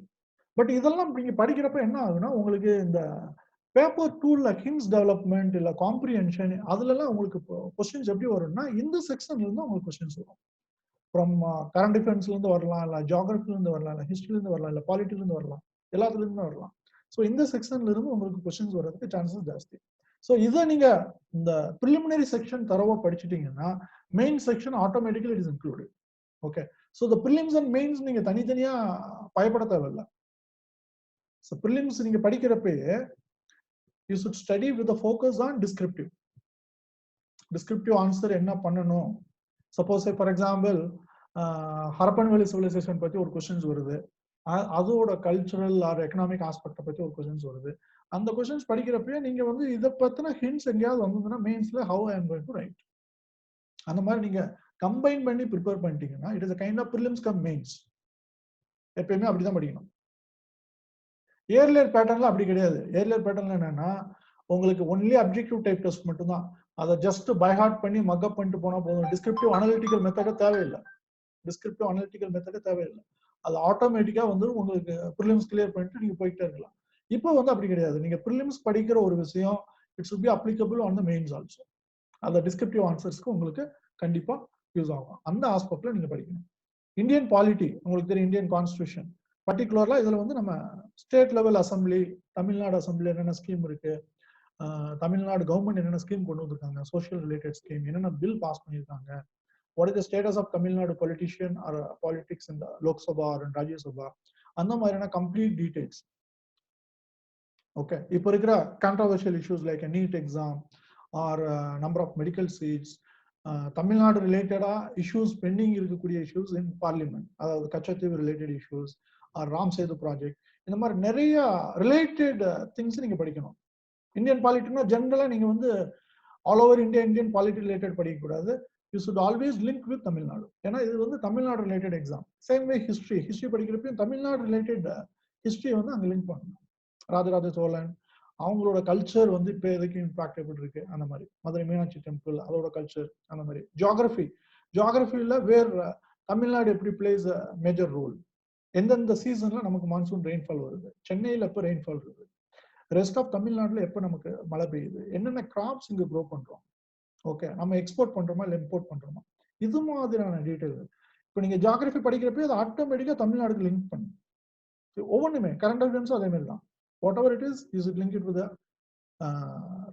But இதெல்லாம் நீங்க படிக்கிறப்ப என்ன ஆகுனா, உங்களுக்கு இந்த பேப்பர் 2ல ஹிண்ட்ஸ் டெவலப்மெண்ட் இல்ல காம்ப்ரிஹென்ஷன், அதுலலாம் உங்களுக்கு क्वेश्चंस எப்படி வரும்னா, இந்த செக்ஷன்ல இருந்து உங்களுக்கு क्वेश्चंस வரும். ஃப்ரம் கரண்ட் டிஃபரன்ஸ்ல இருந்து வரலாம், இல்ல ஜியோகிராஃபில இருந்து வரலாம், இல்ல ஹிஸ்டரில இருந்து வரலாம், இல்ல பாலிட்டில இருந்து வரலாம், எல்லாத்துல இருந்து வரலாம். ஸோ இந்த செக்ஷன்ல இருந்து உங்களுக்கு क्वेश्चंस வரதுக்கு சான்சஸ் ஜாஸ்தி. ஸோ இதை நீங்க இந்த ப்ரிலிமினரி செக்ஷன் தரவா படிச்சிட்டீங்கன்னா, main section automatically it is included. Okay, so the prelims and mains நீங்க தனித்தனியா பயப்பட தேவையில்லை. ஸோ ப்ரிலிம்ஸ் நீங்க படிக்கிறப்பயே you should study with a focus on descriptive answer. என்ன பண்ணணும், சப்போஸ் ஃபார் எக்ஸாம்பிள் ஹரப்பன் வேலி சிவிலைசேஷன் பத்தி ஒரு क्वेश्चंस வருது, அதோட கல்ச்சுரல் ஆர் எக்கனாமிக் ஆஸ்பெக்ட் பத்தி ஒரு क्वेश्चंस வருது, அந்த கொஸ்டின்ஸ் படிக்கிறப்ப நீங்க வந்து இதை பத்தின ஹிண்ட்ஸ் எங்கேயாவது வந்ததுன்னா மெயின்ஸ்ல how I am going to write அந்த மாதிரி நீங்க கம்பைன் பண்ணி ப்ரிப்பேர் பண்ணிட்டீங்கன்னா it is kind of prelims cum mains. எப்பயுமே அப்படிதான் படிக்கணும். ஏர்லியர் பேட்டர்ன்ல அப்படி கிடையாது. ஏர்லியர் பேட்டர்ன்ல என்னன்னா உங்களுக்கு ஒன்லி அப்ஜெக்டிவ் டைப் டெஸ்ட் மட்டும் தான். அதை ஜஸ்ட் பை ஹார்ட் பண்ணி மக்கப் பண்ணிட்டு போனா போதும். டிஸ்கிரிப்டிவ் அனலிட்டிக்கல் மெத்தட தேவையில்லை. டிஸ்கிரிப்டிவ் அனலிட்டிக்கல் மெத்தட தேவையில்லை. அது ஆட்டோமேட்டிக்கா வந்து உங்களுக்கு ப்ரிலிம்ஸ் கிளியர் பண்ணிட்டு நீங்க போயிட்டே இருக்கலாம். இப்போ வந்து அப்படி கிடையாது. நீங்க ப்ரிலிம்ஸ் படிக்கிற ஒரு விஷயம் it should be applicable on the mains also. அந்த டிஸ்கிரிப்டிவ் ஆன்சர்ஸ்க்கு உங்களுக்கு கண்டிப்பா யூஸ் ஆகும். அந்த ஆஸ்பெக்ட்ல நீங்க படிக்கணும். இந்தியன் பாலிட்டி உங்களுக்கு தெரியும், இந்தியன் கான்ஸ்டிடியூஷன் பர்டிகுலர்லா இதுல வந்து நம்ம state level assembly, Tamil Nadu assembly என்னென்ன ஸ்கீம் இருக்கு, தமிழ்நாடு கவர்மெண்ட் என்னென்ன ஸ்கீம் கொண்டு வந்திருக்காங்க, சோஷியல் ரிலேட்டட் ஸ்கீம் என்னென்ன பில் பாஸ் பண்ணியிருக்காங்க, what is the status of Tamil Nadu politician or politics in the Lok Sabha or in Rajya Sabha, அந்த மாதிரியான complete details. Okay, இப்போ இருக்கிற controversial issues like a NEET exam or number of medical seats, Tamil Nadu ரிலேட்டடா issues pending இருக்கக்கூடிய issues in parliament, அதாவது Katchatheevu related issues or Ram Sethu project, இந்த மாதிரி நிறைய ரிலேட்டட் திங்ஸ் நீங்க படிக்கணும். இந்தியன் பாலிட்டிக்னா ஜென்ரலா நீங்க வந்து all over India Indian polity related படிக்கக்கூடாது. You should always link with Tamil Nadu. ஏன்னா இது வந்து Tamil Nadu related exam. Same way history படிக்கிறப்பையும் தமிழ்நாடு ரிலேட்டட் ஹிஸ்டரி வந்து அங்க லிங்க் பண்ணணும். ராஜராஜ சோழன் அவங்களோட கல்ச்சர் வந்து இப்போ எதுக்கு இம்பாக்ட் எப்படி இருக்கு, அந்த மாதிரி மதுரை மீனாட்சி டெம்பிள் அதோட கல்ச்சர், அந்த மாதிரி ஜியாகிரபியில வேர் தமிழ்நாடு எப்படி பிளேஸ் மேஜர் ரோல், எந்தெந்த சீசன்ல நமக்கு மான்சூன் ரெயின்ஃபால் வருது, சென்னையில எப்போ ரெயின்ஃபால் வருது, ரெஸ்ட் ஆஃப் தமிழ்நாடுல எப்போ நமக்கு மழை பெய்யுது, என்னென்ன கிராப்ஸ் இங்க க்ரோ பண்றோம், ஓகே நம்ம எக்ஸ்போர்ட் பண்றோமா இல்லை இம்போர்ட் பண்றோமா, இது மாதிரியான டீடைல். இப்போ நீங்க ஜியாகிரபி படிக்கிறப்ப அது ஆட்டோமேட்டிக்கா தமிழ்நாடுக்கு லிங்க் பண்ணும். ஒவ்வொன்றுமே கரண்ட் அஃபேர்ஸும் அதே மாதிரி தான். whatever it is, you should link it with the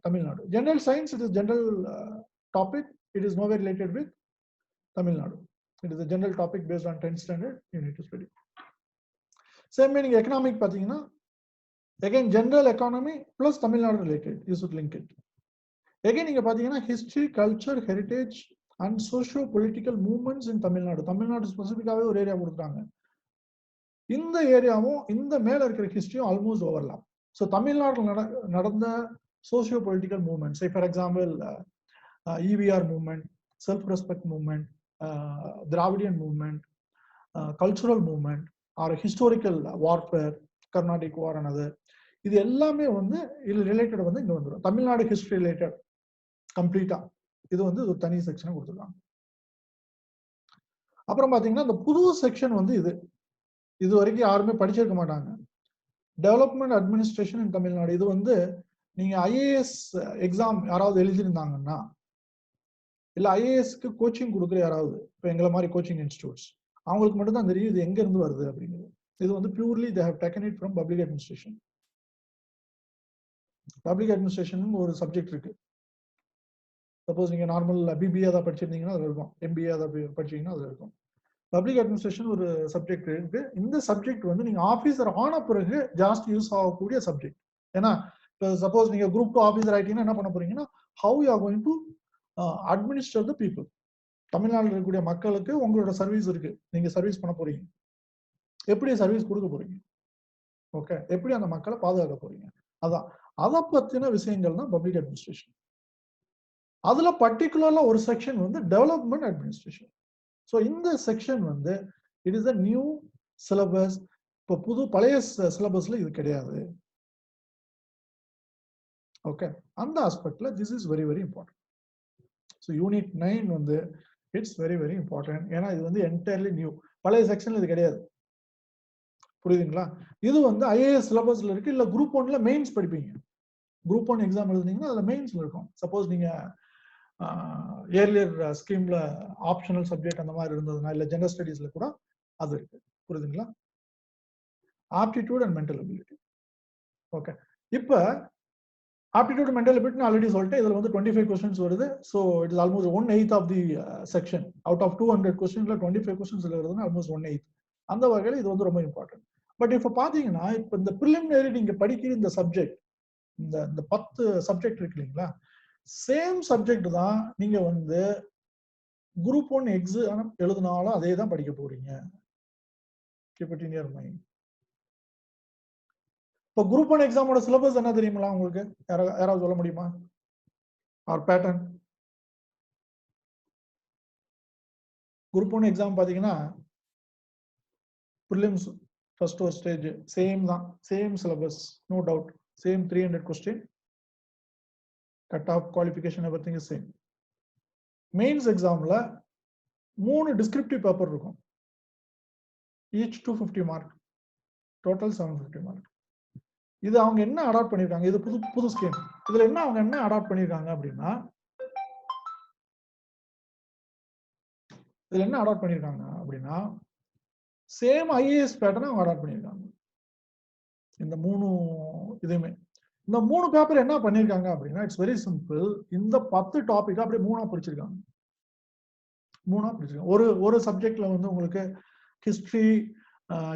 Tamil Nadu. General science, it is general topic. It is nowhere related with Tamil Nadu. It is a general topic based on 10th standard. You need to study. Same meaning economic pathina. Again, general economy plus Tamil Nadu related. You should link it. Again, you pathina history, culture, heritage, and socio-political movements in Tamil Nadu. Tamil Nadu specifically ஒரு area கொடுக்குறாங்க. இந்த ஏரியாவும் இந்த மேல இருக்கிற ஹிஸ்டரியும் almost overlap. So தமிழ்நாட்டில் நடந்த socio political movement, say for example EVR movement, self respect movement, Dravidian movement, cultural movement or historical warfare, Carnatic war and other, இது எல்லாமே வந்து இது ரிலேட்டட் வந்து இங்க வந்துடும். தமிழ்நாடு ஹிஸ்டரி ரிலேட்டட் கம்ப்ளீட்டா இது வந்து ஒரு தனி செக்ஷனை கொடுத்துருக்காங்க. அப்புறம் பாத்தீங்கன்னா இந்த புது செக்ஷன் வந்து இது வரைக்கும் யாருமே படிச்சிருக்க மாட்டாங்க. டெவலப்மெண்ட் அட்மினிஸ்ட்ரேஷன் இன் தமிழ்நாடு. இது வந்து நீங்க IAS எக்ஸாம் யாராவது எழுதியிருந்தாங்கன்னா, இல்ல IASக்கு கோச்சிங் கொடுக்குற யாராவது, இப்போ எங்களை மாதிரி கோச்சிங் இன்ஸ்டிடியூட்ஸ், அவங்களுக்கு மட்டும் தான் தெரியும் இது எங்க இருந்து வருது அப்படிங்கிறது. இது வந்து purely they have taken it from public administration. Public administration ஒரு சப்ஜெக்ட் இருக்கு. சப்போஸ் நீங்க நார்மல் BBA தான் படிச்சிருந்தீங்கன்னா அதுல இருக்கும், MBA தான் படிச்சீங்கன்னா அதுல இருக்கும். பப்ளிக் அட்மினிஸ்ட்ரேஷன் ஒரு சப்ஜெக்ட் இருக்கு. இந்த சப்ஜெக்ட் வந்து நீங்க ஆபீசர் ஆன பிறகு ஜாஸ்தி யூஸ் ஆகக்கூடிய சப்ஜெக்ட். ஏன்னா இப்போ சப்போஸ் நீங்க குரூப் 2 ஆபீசர் ஆயிட்டீங்கன்னா என்ன பண்ண போறீங்கன்னா, how you are going to administer the people. தமிழ்நாட்டில் இருக்கக்கூடிய மக்களுக்கு உங்களோட சர்வீஸ் இருக்கு, நீங்க சர்வீஸ் பண்ண போறீங்க, எப்படி சர்வீஸ் கொடுக்க போறீங்க, ஓகே, எப்படி அந்த மக்களை பாதுகாக்க போறீங்க, அதான் அதை பத்தின விஷயங்கள் தான் பப்ளிக் அட்மினிஸ்ட்ரேஷன். அதுல பர்டிகுலர்ல ஒரு செக்ஷன் வந்து டெவலப்மெண்ட் அட்மினிஸ்ட்ரேஷன். ஸோ இந்த செக்ஷன் வந்து it is a new syllabus. இப்போ பழைய சிலபஸ்ல இது கிடையாது. ஓகே, அந்த ஆஸ்பெக்ட்ல this is very very important. So unit 9 வந்து இட்ஸ் வெரி வெரி இம்பார்ட்டன்ட். ஏன்னா இது வந்து என்டையர்லி நியூ. பழைய செக்ஷன்ல இது கிடையாது. புரியுதுங்களா? இது வந்து IAS சிலபஸ்ல இருக்கு. இல்ல குரூப் 1ல மெயின்ஸ் படிப்பீங்க. குரூப் 1 எக்ஸாம் எழுதுனீங்கன்னா அதுல மெயின்ஸ்ல இருக்கும். சப்போஸ் நீங்க ஏர்லியர் ஸ்கீம்ல ஆப்ஷனல் சப்ஜெக்ட் அந்த மாதிரி இருந்ததுன்னா, இல்ல ஜெனரல் ஸ்டடீஸ்ல கூட அது இருக்கு. புரியுதுங்களா? Aptitude and mental ability. Okay, இப்ப ஆப்டிடியூட் மென்டல் எபிலிட்டி ஆல்ரெடி சொல்லிட்டு இதுல வந்து 25 கொஸ்டின்ஸ் வருது. So it is almost 1/8 of the section. Out of 200 கொஸ்டின்ல 25 கொஸ்டின்ஸ் வருதுன்னா ஆல்மோஸ்ட் 1/8. அந்த வகையில் இது வந்து ரொம்ப இம்பார்ட்டன்ட். பட் இப்ப பாத்தீங்கன்னா, இப்ப இந்த பிரிலிமினரி நீங்க படிக்கிற இந்த சப்ஜெக்ட், இந்த 10 சப்ஜெக்ட் இருக்கு இல்லைங்களா, சேம் சப்ஜெக்ட் தான் நீங்க வந்து குரூப் 1 எக்ஸாம் எழுதினாலும் அதே தான் படிக்க போறீங்க. Keep it in your mind. இப்போ குரூப் 1 எக்ஸாமோட சிலபஸ் என்ன தெரியுங்களா உங்களுக்கு? யாராவது சொல்ல முடியுமா? Or pattern. குரூப் 1 எக்ஸாம் பாத்தீங்கன்னா prelims first ஒரு ஸ்டேஜ் சேம் தான், same syllabus, no doubt, same 300 question, cut off, qualification, everything is same. Mains எக்ஸாம்ல 3 டிஸ்கிரிப்டிவ் பேப்பர் இருக்கும், ஈச் 250 மார்க், டோட்டல் 750 மார்க். இது அவங்க என்ன அடாப்ட் பண்ணிருக்காங்க, இது புது ஸ்கீம். இதுல என்ன அவங்க என்ன அடாப்ட் பண்ணிருக்காங்க அப்படின்னா, இதுல என்ன அடாப்ட் பண்ணிருக்காங்க அப்படின்னா சேம் ஐஏஎஸ் பேட்டர்ன் அவங்க அடாப்ட் பண்ணிருக்காங்க. இந்த 3 இதுமே, இந்த 3 பேப்பர் என்ன பண்ணிருக்காங்க அப்படின்னா, இட்ஸ் வெரி சிம்பிள். இந்த 10 டாபிக் அப்படியே 3ஆ பிரிச்சிருக்காங்க. ஒரு சப்ஜெக்ட்ல வந்து உங்களுக்கு ஹிஸ்டரி,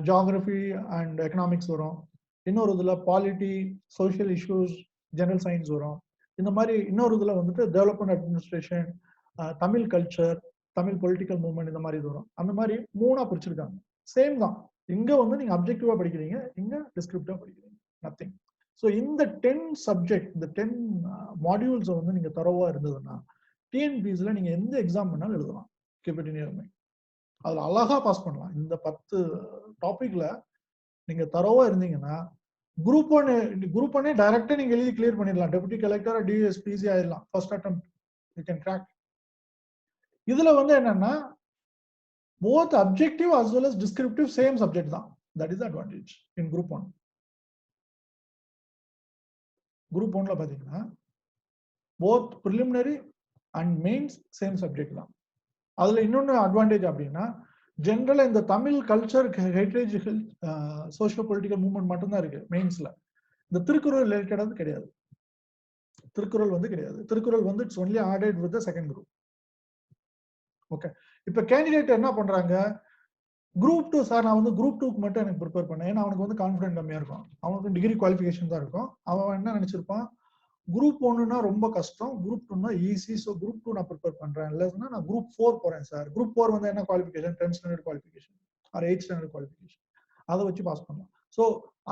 ஜியோகிராஃபி அண்ட் எக்கனாமிக்ஸ் வரும். இன்னொரு இதுல polity, social issues, general science வரும். இந்த மாதிரி இன்னொரு இதுல வந்துட்டு development administration, Tamil culture, Tamil political movement, இந்த மாதிரி இது வரும். அந்த மாதிரி 3ஆ பிரிச்சிருக்காங்க. சேம் தான். இங்க வந்து நீங்க அப்ஜெக்டிவா படிக்கிறீங்க, இங்க டிஸ்கிரிப்டிவா படிக்கிறீங்க, நத்திங். ஸோ இந்த 10 சப்ஜெக்ட், இந்த 10 மாடியூல்ஸ் வந்து நீங்க தரவா இருந்ததுன்னா டிஎன்பிஎஸ்ல நீங்க எந்த எக்ஸாம் வேணாலும் எழுதலாம். Keep it in your mind. அதுல அழகா பாஸ் பண்ணலாம். இந்த 10 டாபிக்ல நீங்க தரவா இருந்தீங்கன்னா குரூப் 1 டைரக்டா நீங்க எழுதி கிளியர் பண்ணிடலாம். டெபுட்டி கலெக்டர், டிஎஸ்பிசி ஆயிடலாம் first attempt. You can crack. இதுல வந்து என்னன்னா both objective as well as descriptive same subject தான். That is the advantage in group 1. group 1ல பாத்தீங்கன்னா both preliminary and mains same subject தான். அதுல இன்னொன்னு அட்வான்டேஜ் அப்படின்னா ஜெனரலா இந்த Tamil culture, heritage, socio political movement மட்டும் தான் இருக்கு மெயின்ஸ்ல. இந்த திருக்குறள் ரிலேட்டட் கிடையாது. திருக்குறள் வந்து கிடையாது. திருக்குறள் வந்து it's only added with the second group. Okay. இப்ப கேண்டிடேட் என்ன பண்றாங்க, குரூப் 2 சார் நான் வந்து குரூப் 2க்கு மட்டும் எனக்கு ப்ரிப்பேர் பண்ணேன். ஏன்னா அவனுக்கு வந்து கான்ஃபிடென்ட் கம்மியா இருக்கும், அவனுக்கு டிகிரி குவாலிஃபிகேஷன் தான் இருக்கும். அவன் என்ன நினைச்சிருப்பான், குரூப் 1னா ரொம்ப கஷ்டம், குரூப் 2னா ஈஸி, ஸோ குரூப் 2 நான் ப்ரிப்பேர் பண்றேன். இல்லைன்னா நான் குரூப் 4 போறேன் சார். குரூப் 4 வந்து என்ன qualification, 10th standard qualification or 8th standard qualification, அதை வச்சு பாஸ் பண்ணலாம். ஸோ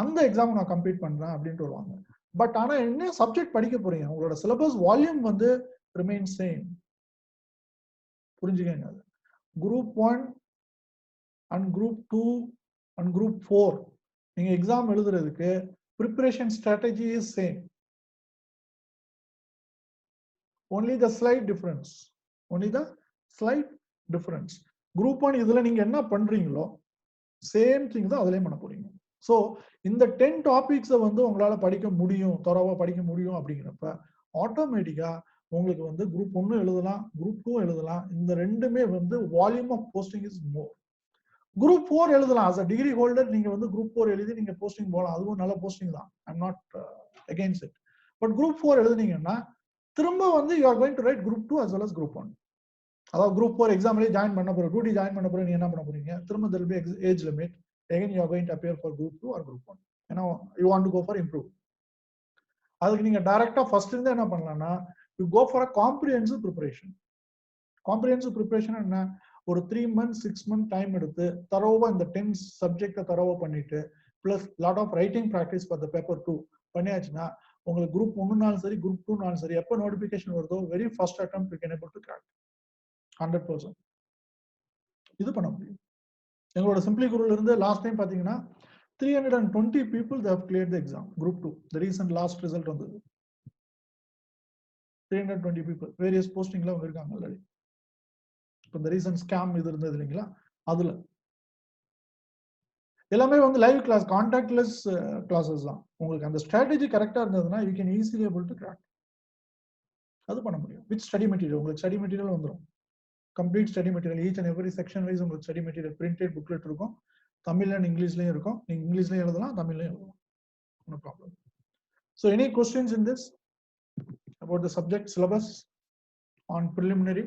அந்த எக்ஸாம் நான் கம்ப்ளீட் பண்றேன் அப்படின்ட்டு வருவாங்க. பட் ஆனா என்ன சப்ஜெக்ட் படிக்க போறீங்க, உங்களோட சிலபஸ் வால்யூம் வந்து ரிமைன் சேம். புரிஞ்சுக்கங்க. Group 1 and group 2 and group 4 நீங்க எக்ஸாம் எழுதுறதுக்கு preparation strategy is same, only the slight difference. group 1 இதுல நீங்க என்ன பண்றீங்களோ சேம் திங் தான் அதுலயும் பண்ண போறீங்க. சோ இந்த 10 டாபிக்ஸ் வந்து உங்களால படிக்க முடியும், தரவா படிக்க முடியும் அப்படிங்கிறப்ப ஆட்டோமேட்டிக்கா உங்களுக்கு வந்து குரூப் 1 எழுதலாம், குரூப் 2 எழுதலாம். இந்த ரெண்டுமே வந்து volume of posting is more. Group 4 எழுதலாம். as a டிகிரி ஹோல்டர் நீங்க வந்து குரூப் 4 எழுதி நீங்க போஸ்டிங் போகலாம், அதுவும் நல்ல போஸ்டிங் தான். I'm not against it. But group 4 எழுதுனீங்கன்னா திரும்ப வந்து you are going to right group 2 as well as group 1. அதாவது குரூப் 4 எக்ஸாம்லயே ஜாயின் பண்ண போற, டியூட்டி ஜாயின் பண்ண போற, நீங்க என்ன பண்ண போறீங்க, திரும்ப there will be age limit. again you are going to appear for group 2 or group 1. ஏன்னா you want to go for improve. அதுக்கு நீங்க டைரக்டா ஃபர்ஸ்ட் இருந்து என்ன பண்ணலாம்னா you go for a comprehensive preparation. comprehensive preparation என்ன, ஒரு 3 months 6 month டைம் எடுத்து தரோவா இந்த 10 சப்ஜெக்ட தரோவா பண்ணிட்டு plus lot of writing practice for the paper 2 பண்ணியாச்சுன்னா உங்களுக்கு குரூப் 1னாலும் சரி குரூப் 2னாலும் சரி எப்ப நோட்டிபிகேஷன் வருதோ very first attempt you can able to crack 100%. இது பண்ண முடியும். எங்களோட சிம்பிளி குருல இருந்து லாஸ்ட் டைம் பாத்தீங்கன்னா 320 people they have cleared the exam group 2. the recent last result வந்தது 320 people various postingல வந்திருக்காங்க ஆல்ரெடி. இப்போ இந்த ரீசன்ட் ஸ்கேம் இது இருந்தது இல்லைங்களா, அதுல எல்லாமே வந்து லைவ் கிளாஸ், கான்டாக்ட்லெஸ் கிளாஸஸ் தான். உங்களுக்கு அந்த ஸ்ட்ராட்டஜி கரெக்டா இருந்ததுன்னா you can easily able to crack. அது பண்ண முடியும் வித் ஸ்டடி மெட்டீரியல். உங்களுக்கு ஸ்டடி மெட்டீரியல் வந்துடும், complete study material, each and every section wise உங்களுக்கு ஸ்டடி மெட்டீரியல் பிரிண்டட் புக்லெட் இருக்கும். தமிழ் அண்ட் இங்கிலீஷ்லயும் இருக்கும். நீங்க இங்கிலீஷ்லயும் எழுதலாம், தமிழ்லயும் எழுதலாம், no problem. So any questions in this about the subject syllabus on preliminary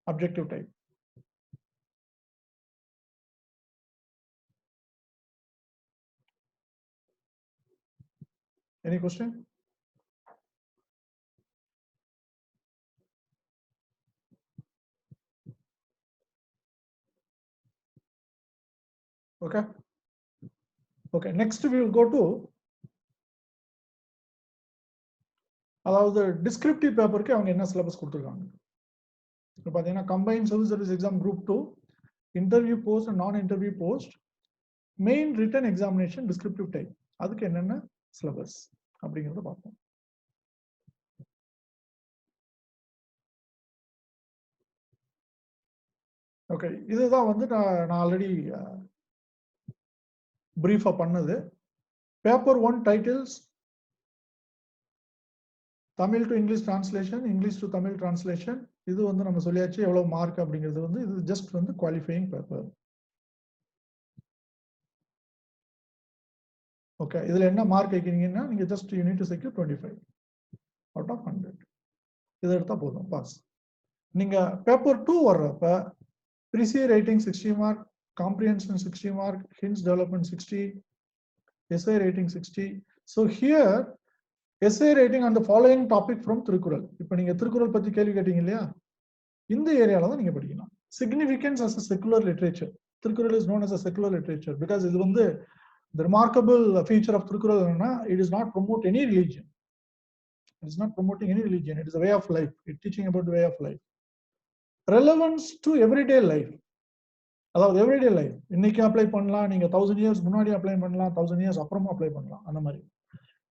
objective type? Any question? Okay. Okay, next we will go to அதாவது descriptive பேப்பருக்கு அவங்க என்ன சிலபஸ் கொடுத்துருக்காங்க. இப்போ பார்த்தீங்கன்னா combine civil service exam group 2 interview post and non interview post main written examination descriptive type அதுக்கு என்னென்ன syllabus அப்படிங்கிறத பார்ப்போம். ஓகே, இதுதான் வந்து நான் ஆல்ரெடி பிரீஃபா பண்ணது. Paper 1 titles Tamil to English translation, English to Tamil translation. இது வந்து நம்ம சொல்லியாச்சு எவ்வளவு மார்க் அப்படிங்கிறது வந்து இது ஜஸ்ட் வந்து குவாலிஃபையிங் பேப்பர். ஓகே, இதுல என்ன மார்க் வைக்கிறீங்கன்னா நீங்க just you need to secure 25 out of 100. இதை எடுத்தா போதும் பாஸ். நீங்க பேப்பர் 2 வர்றப்ப precis writing 60 mark, comprehension 60 mark, hints development 60, essay writing 60. So here essay writing on the following topic from Thirukkural. இப்போ நீங்க திருக்குறள் பத்தி கேள்வி கேட்டீங்க இல்லையா, இந்த ஏரியால தான் நீங்க படிக்கணும். Significance as a secular literature. Thirukkural is known as a secular literature because இது வந்து the remarkable feature of Thirukkural என்னன்னா it is not promote any religion. It is not promoting any religion. It is a way of life. It teaching about the way of life. Relevance to everyday life. அதாவது everyday life. இன்னைக்கு apply பண்ணலாம், நீங்க 1000 years முன்னாடி apply பண்ணலாம், 1000 years அப்புறமா apply பண்ணலாம். அந்த மாதிரி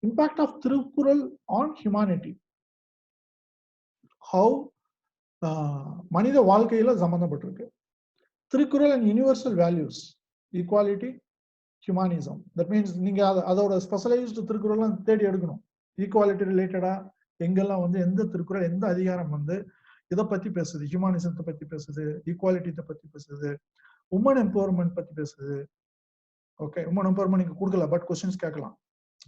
impact of Thirukkural on humanity. How மனித வாழ்க்கையில சம்பந்தப்பட்டிருக்கு. Thirukkural and universal values, equality, humanism. That means நீங்க அதோட ஸ்பெஷலைஸ்டு திருக்குறள்லாம் தேடி எடுக்கணும். ஈக்குவாலிட்டி ரிலேட்டடா எங்கெல்லாம் வந்து எந்த திருக்குறள் எந்த அதிகாரம் வந்து இதை பத்தி பேசுது, ஹியூமானிசத்தை பத்தி பேசுது, ஈக்குவாலிட்டியை பத்தி பேசுது, உமன் எம்பவர்மெண்ட் பத்தி பேசுது. ஓகே, உமன் எம்பவர்மெண்ட் நீங்க கொடுக்கல பட் கொஸ்டின்ஸ் கேட்கலாம்.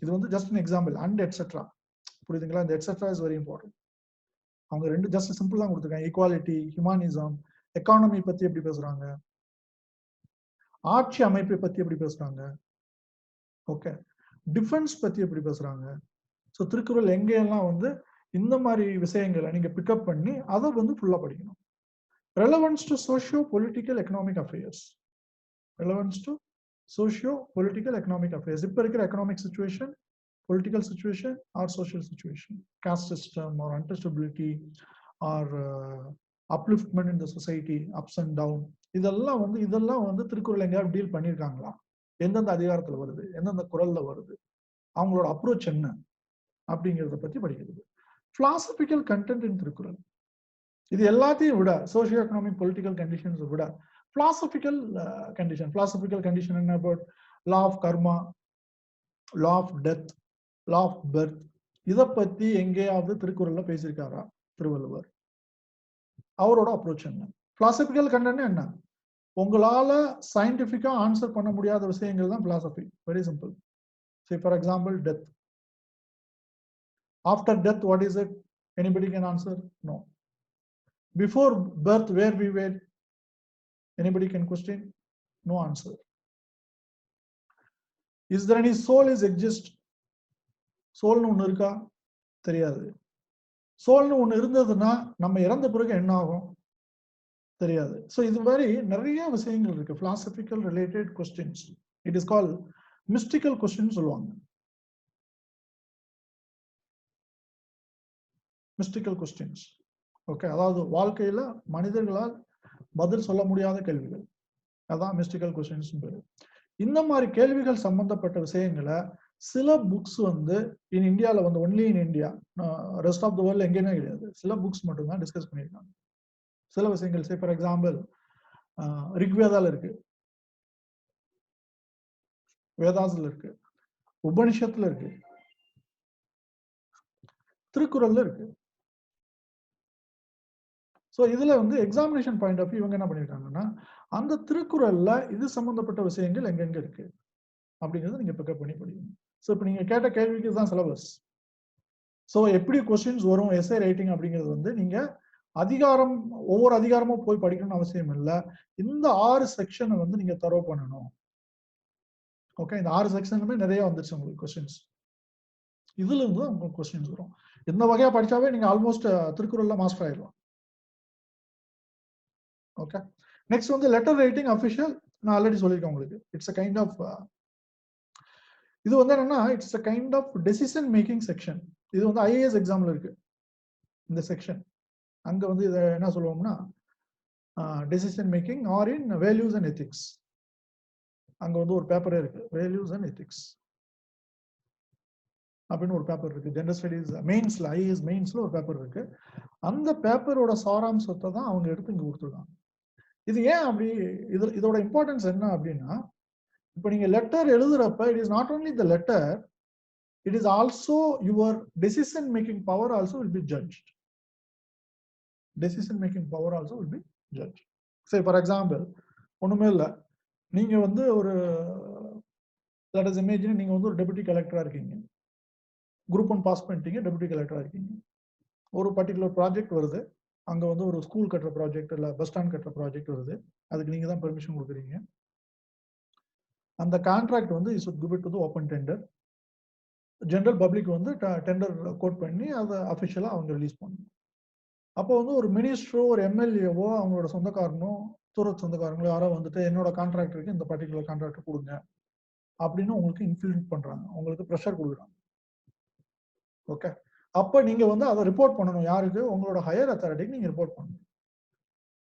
இது வந்து just an example and etcetera. புரியுதுங்களா? இந்த எட்ஸெட்ரா இஸ் வெரி இம்பார்ட்டன்ட். அவங்க ரெண்டு ஜஸ்ட் சிம்பிள் தான் கொடுத்துருக்காங்க. ஈக்குவாலிட்டி, ஹியூமானிசம், எக்கானமி பத்தி எப்படி பேசுறாங்க, ஆட்சி அமைப்பை பத்தி எப்படி பேசுறாங்க, ஓகே, டிஃபென்ஸ் பத்தி எப்படி பேசுறாங்க. ஸோ திருக்குறள் எங்கெல்லாம் வந்து இந்த மாதிரி விஷயங்களை நீங்க பிக்கப் பண்ணி அதை வந்து ஃபுல்லா படிக்கணும். Relevance to socio political economic affairs. Relevance to socio political economic affairs. இப்போ இருக்கிற economic situation, political situation or social situation, caste system or untouchability or upliftment in the society, ups and down. இதெல்லாம் வந்து திருக்குறள் எங்கேயாவது deal பண்ணியிருக்காங்களா, எந்தெந்த அதிகாரத்துல வருது, எந்தெந்த குறள்ல வருது, அவங்களோட அப்ரோச் என்ன அப்படிங்கிறத பத்தி படிக்கிறது. Philosophical content in Thirukkural. இது எல்லாத்தையும் விட சோசியோ எக்கனாமிக் பொலிட்டிக்கல் கண்டிஷன்ஸ் விட பிலாசபிக்கல் கண்டிஷன். பிலாசபிக்கல் கண்டிஷன் என்ன? About law of karma, law of death, law of birth. இதை பத்தி எங்கேயாவது திருக்குறள்ல பேசியிருக்காரா திருவள்ளுவர்? அவரோட அப்ரோச் என்ன? பிலாசபிக்கல் கண்டென்ட் என்ன? உங்களால சயின்டிபிக்கா ஆன்சர் பண்ண முடியாத விஷயங்கள் தான் philosophy. Very simple. Say for example death. After death what is it? Anybody can answer? No. Before birth where we were? Anybody can question? No answer. Is there any soul is exist? சோல்னு ஒண்ணு இருக்கா? தெரியாது. சோல்னு ஒண்ணு இருந்ததுன்னா நம்ம இறந்த பிறகு என்ன ஆகும்? தெரியாது. ஸோ இது மாதிரி நிறைய விஷயங்கள் இருக்கு. Philosophical related questions. It is call mystical question சொல்லுவாங்க. Mystical questions. ஓகே, அதாவது வாழ்க்கையில மனிதர்களால் பதில் சொல்ல முடியாத கேள்விகள், அதான் மிஸ்டிக்கல் கொஸ்டின்ஸ் பேரு. இந்த மாதிரி கேள்விகள் சம்பந்தப்பட்ட விஷயங்களை சில புக்ஸ் வந்து இந்தியாவில் வந்து only in India, rest of the world எங்கேயுமே கிடையாது. சில புக்ஸ் மட்டும் தான் டிஸ்கஸ் பண்ணியிருக்காங்க. சில விஷயங்கள் சே ஃபார் எக்ஸாம்பிள் ரிக்வேதால இருக்கு, வேதாஸ்ல இருக்கு, உபனிஷத்துல இருக்கு, திருக்குறள்ல இருக்கு. ஸோ இதுல வந்து எக்ஸாமினேஷன் பாயிண்ட் ஆஃப் வியூ இவங்க என்ன பண்ணிருக்காங்கன்னா அந்த திருக்குறள்ல இது சம்பந்தப்பட்ட விஷயங்கள் எங்கெங்க இருக்கு அப்படிங்கிறத நீங்க பிக்கப் பண்ணி படிக்கணும். ஸோ இப்போ நீங்க கேட்ட கேள்விக்கு தான் சிலபஸ். ஸோ எப்படி கொஸ்டின்ஸ் வரும் எஸ்ஏ ரைட்டிங் அப்படிங்கிறது வந்து நீங்க அதிகாரம் ஒவ்வொரு அதிகாரமும் போய் படிக்கணும்னு அவசியம் இல்லை. இந்த 6 செக்ஷனை வந்து நீங்க தரோ பண்ணணும். ஓகே, இந்த 6 செக்ஷனுமே நிறைய வந்துருச்சு உங்களுக்கு கொஸ்டின்ஸ். இதுல இருந்து உங்களுக்கு கொஸ்டின்ஸ் வரும். இந்த வகையா படிச்சாவே நீங்க ஆல்மோஸ்ட் திருக்குறள்ல மாஸ்டர் ஆயிடலாம். ஓகே, நெக்ஸ்ட் வந்து லெட்டர் ரைட்டிங் அஃபிஷியல். நான் ஆல்ரெடி சொல்லியிருக்கேன் உங்களுக்கு. இட்ஸ் அ கைண்ட் ஆஃப் இது வந்து என்னன்னா it's a kind of decision making section. இது வந்து IAS எக்ஸாம்ல இருக்கு இந்த செக்ஷன். அங்க வந்து இத என்ன சொல்லுவோம்னா decision making or in values and ethics. அங்க வந்து ஒரு பேப்பரே இருக்கு, வேல்யூஸ் அண்ட் எத்திக்ஸ் அப்படின்னு ஒரு பேப்பர் இருக்கு. ஜெண்டர் ஸ்டடீஸ் மெயின்ஸ்ல, ஐஏஎஸ் மெயின்ஸ்ல ஒரு பேப்பர் இருக்கு. அந்த பேப்பரோட சாராம்சத்தை தான் அவங்க எடுத்து இங்க கொடுத்துருக்காங்க. இது ஏன் அப்படி, இதோட இம்பார்ட்டன்ஸ் என்ன அப்படின்னா, இப்போ நீங்க லெட்டர் எழுதுறப்ப it is not only the letter, it is also your decision making power also will be judged. Decision making power also will be judged. Say for example, ஒண்ணுமே இல்ல, நீங்க வந்து ஒரு let us imagine நீங்க வந்து ஒரு deputy கலெக்டரா இருக்கீங்க, group 1 pass பண்ணிட்டீங்க, டெபுட்டி கலெக்டரா இருக்கீங்க. ஒரு பர்டிகுலர் ப்ராஜெக்ட் வருது, அங்க வந்து ஒரு ஸ்கூல் கட்டுற ப்ராஜெக்ட் இல்ல பஸ் ஸ்டாண்ட் கட்டுற ப்ராஜெக்ட் வருது, அதுக்கு நீங்க தான் பெர்மிஷன் கொடுக்குறீங்க. அந்த கான்ட்ராக்ட் வந்து you should give it to the open tender. General public வந்து டெண்டர் கோட் பண்ணி அதை அஃபிஷியலா அவங்க ரிலீஸ் பண்ணணும். அப்போ வந்து ஒரு மினிஸ்டரோ ஒரு எம்எல்ஏவோ அவங்களோட சொந்தக்காரனோ தூரத்து சொந்தக்காரங்களோ யாரோ வந்துட்டு என்னோட கான்ட்ராக்டருக்கு இந்த பர்டிகுலர் கான்ட்ராக்ட் கொடுங்க அப்படின்னு உங்களுக்கு இன்ஃப்ளூயன்ஸ் பண்றாங்க, உங்களுக்கு ப்ரெஷர் கொடுக்குறாங்க. ஓகே, அப்போ நீங்க வந்து அதை ரிப்போர்ட் பண்ணணும். யாருக்கு? உங்களோட ஹையர் அத்தாரிட்டிக்கு நீங்க ரிப்போர்ட் பண்ணணும்.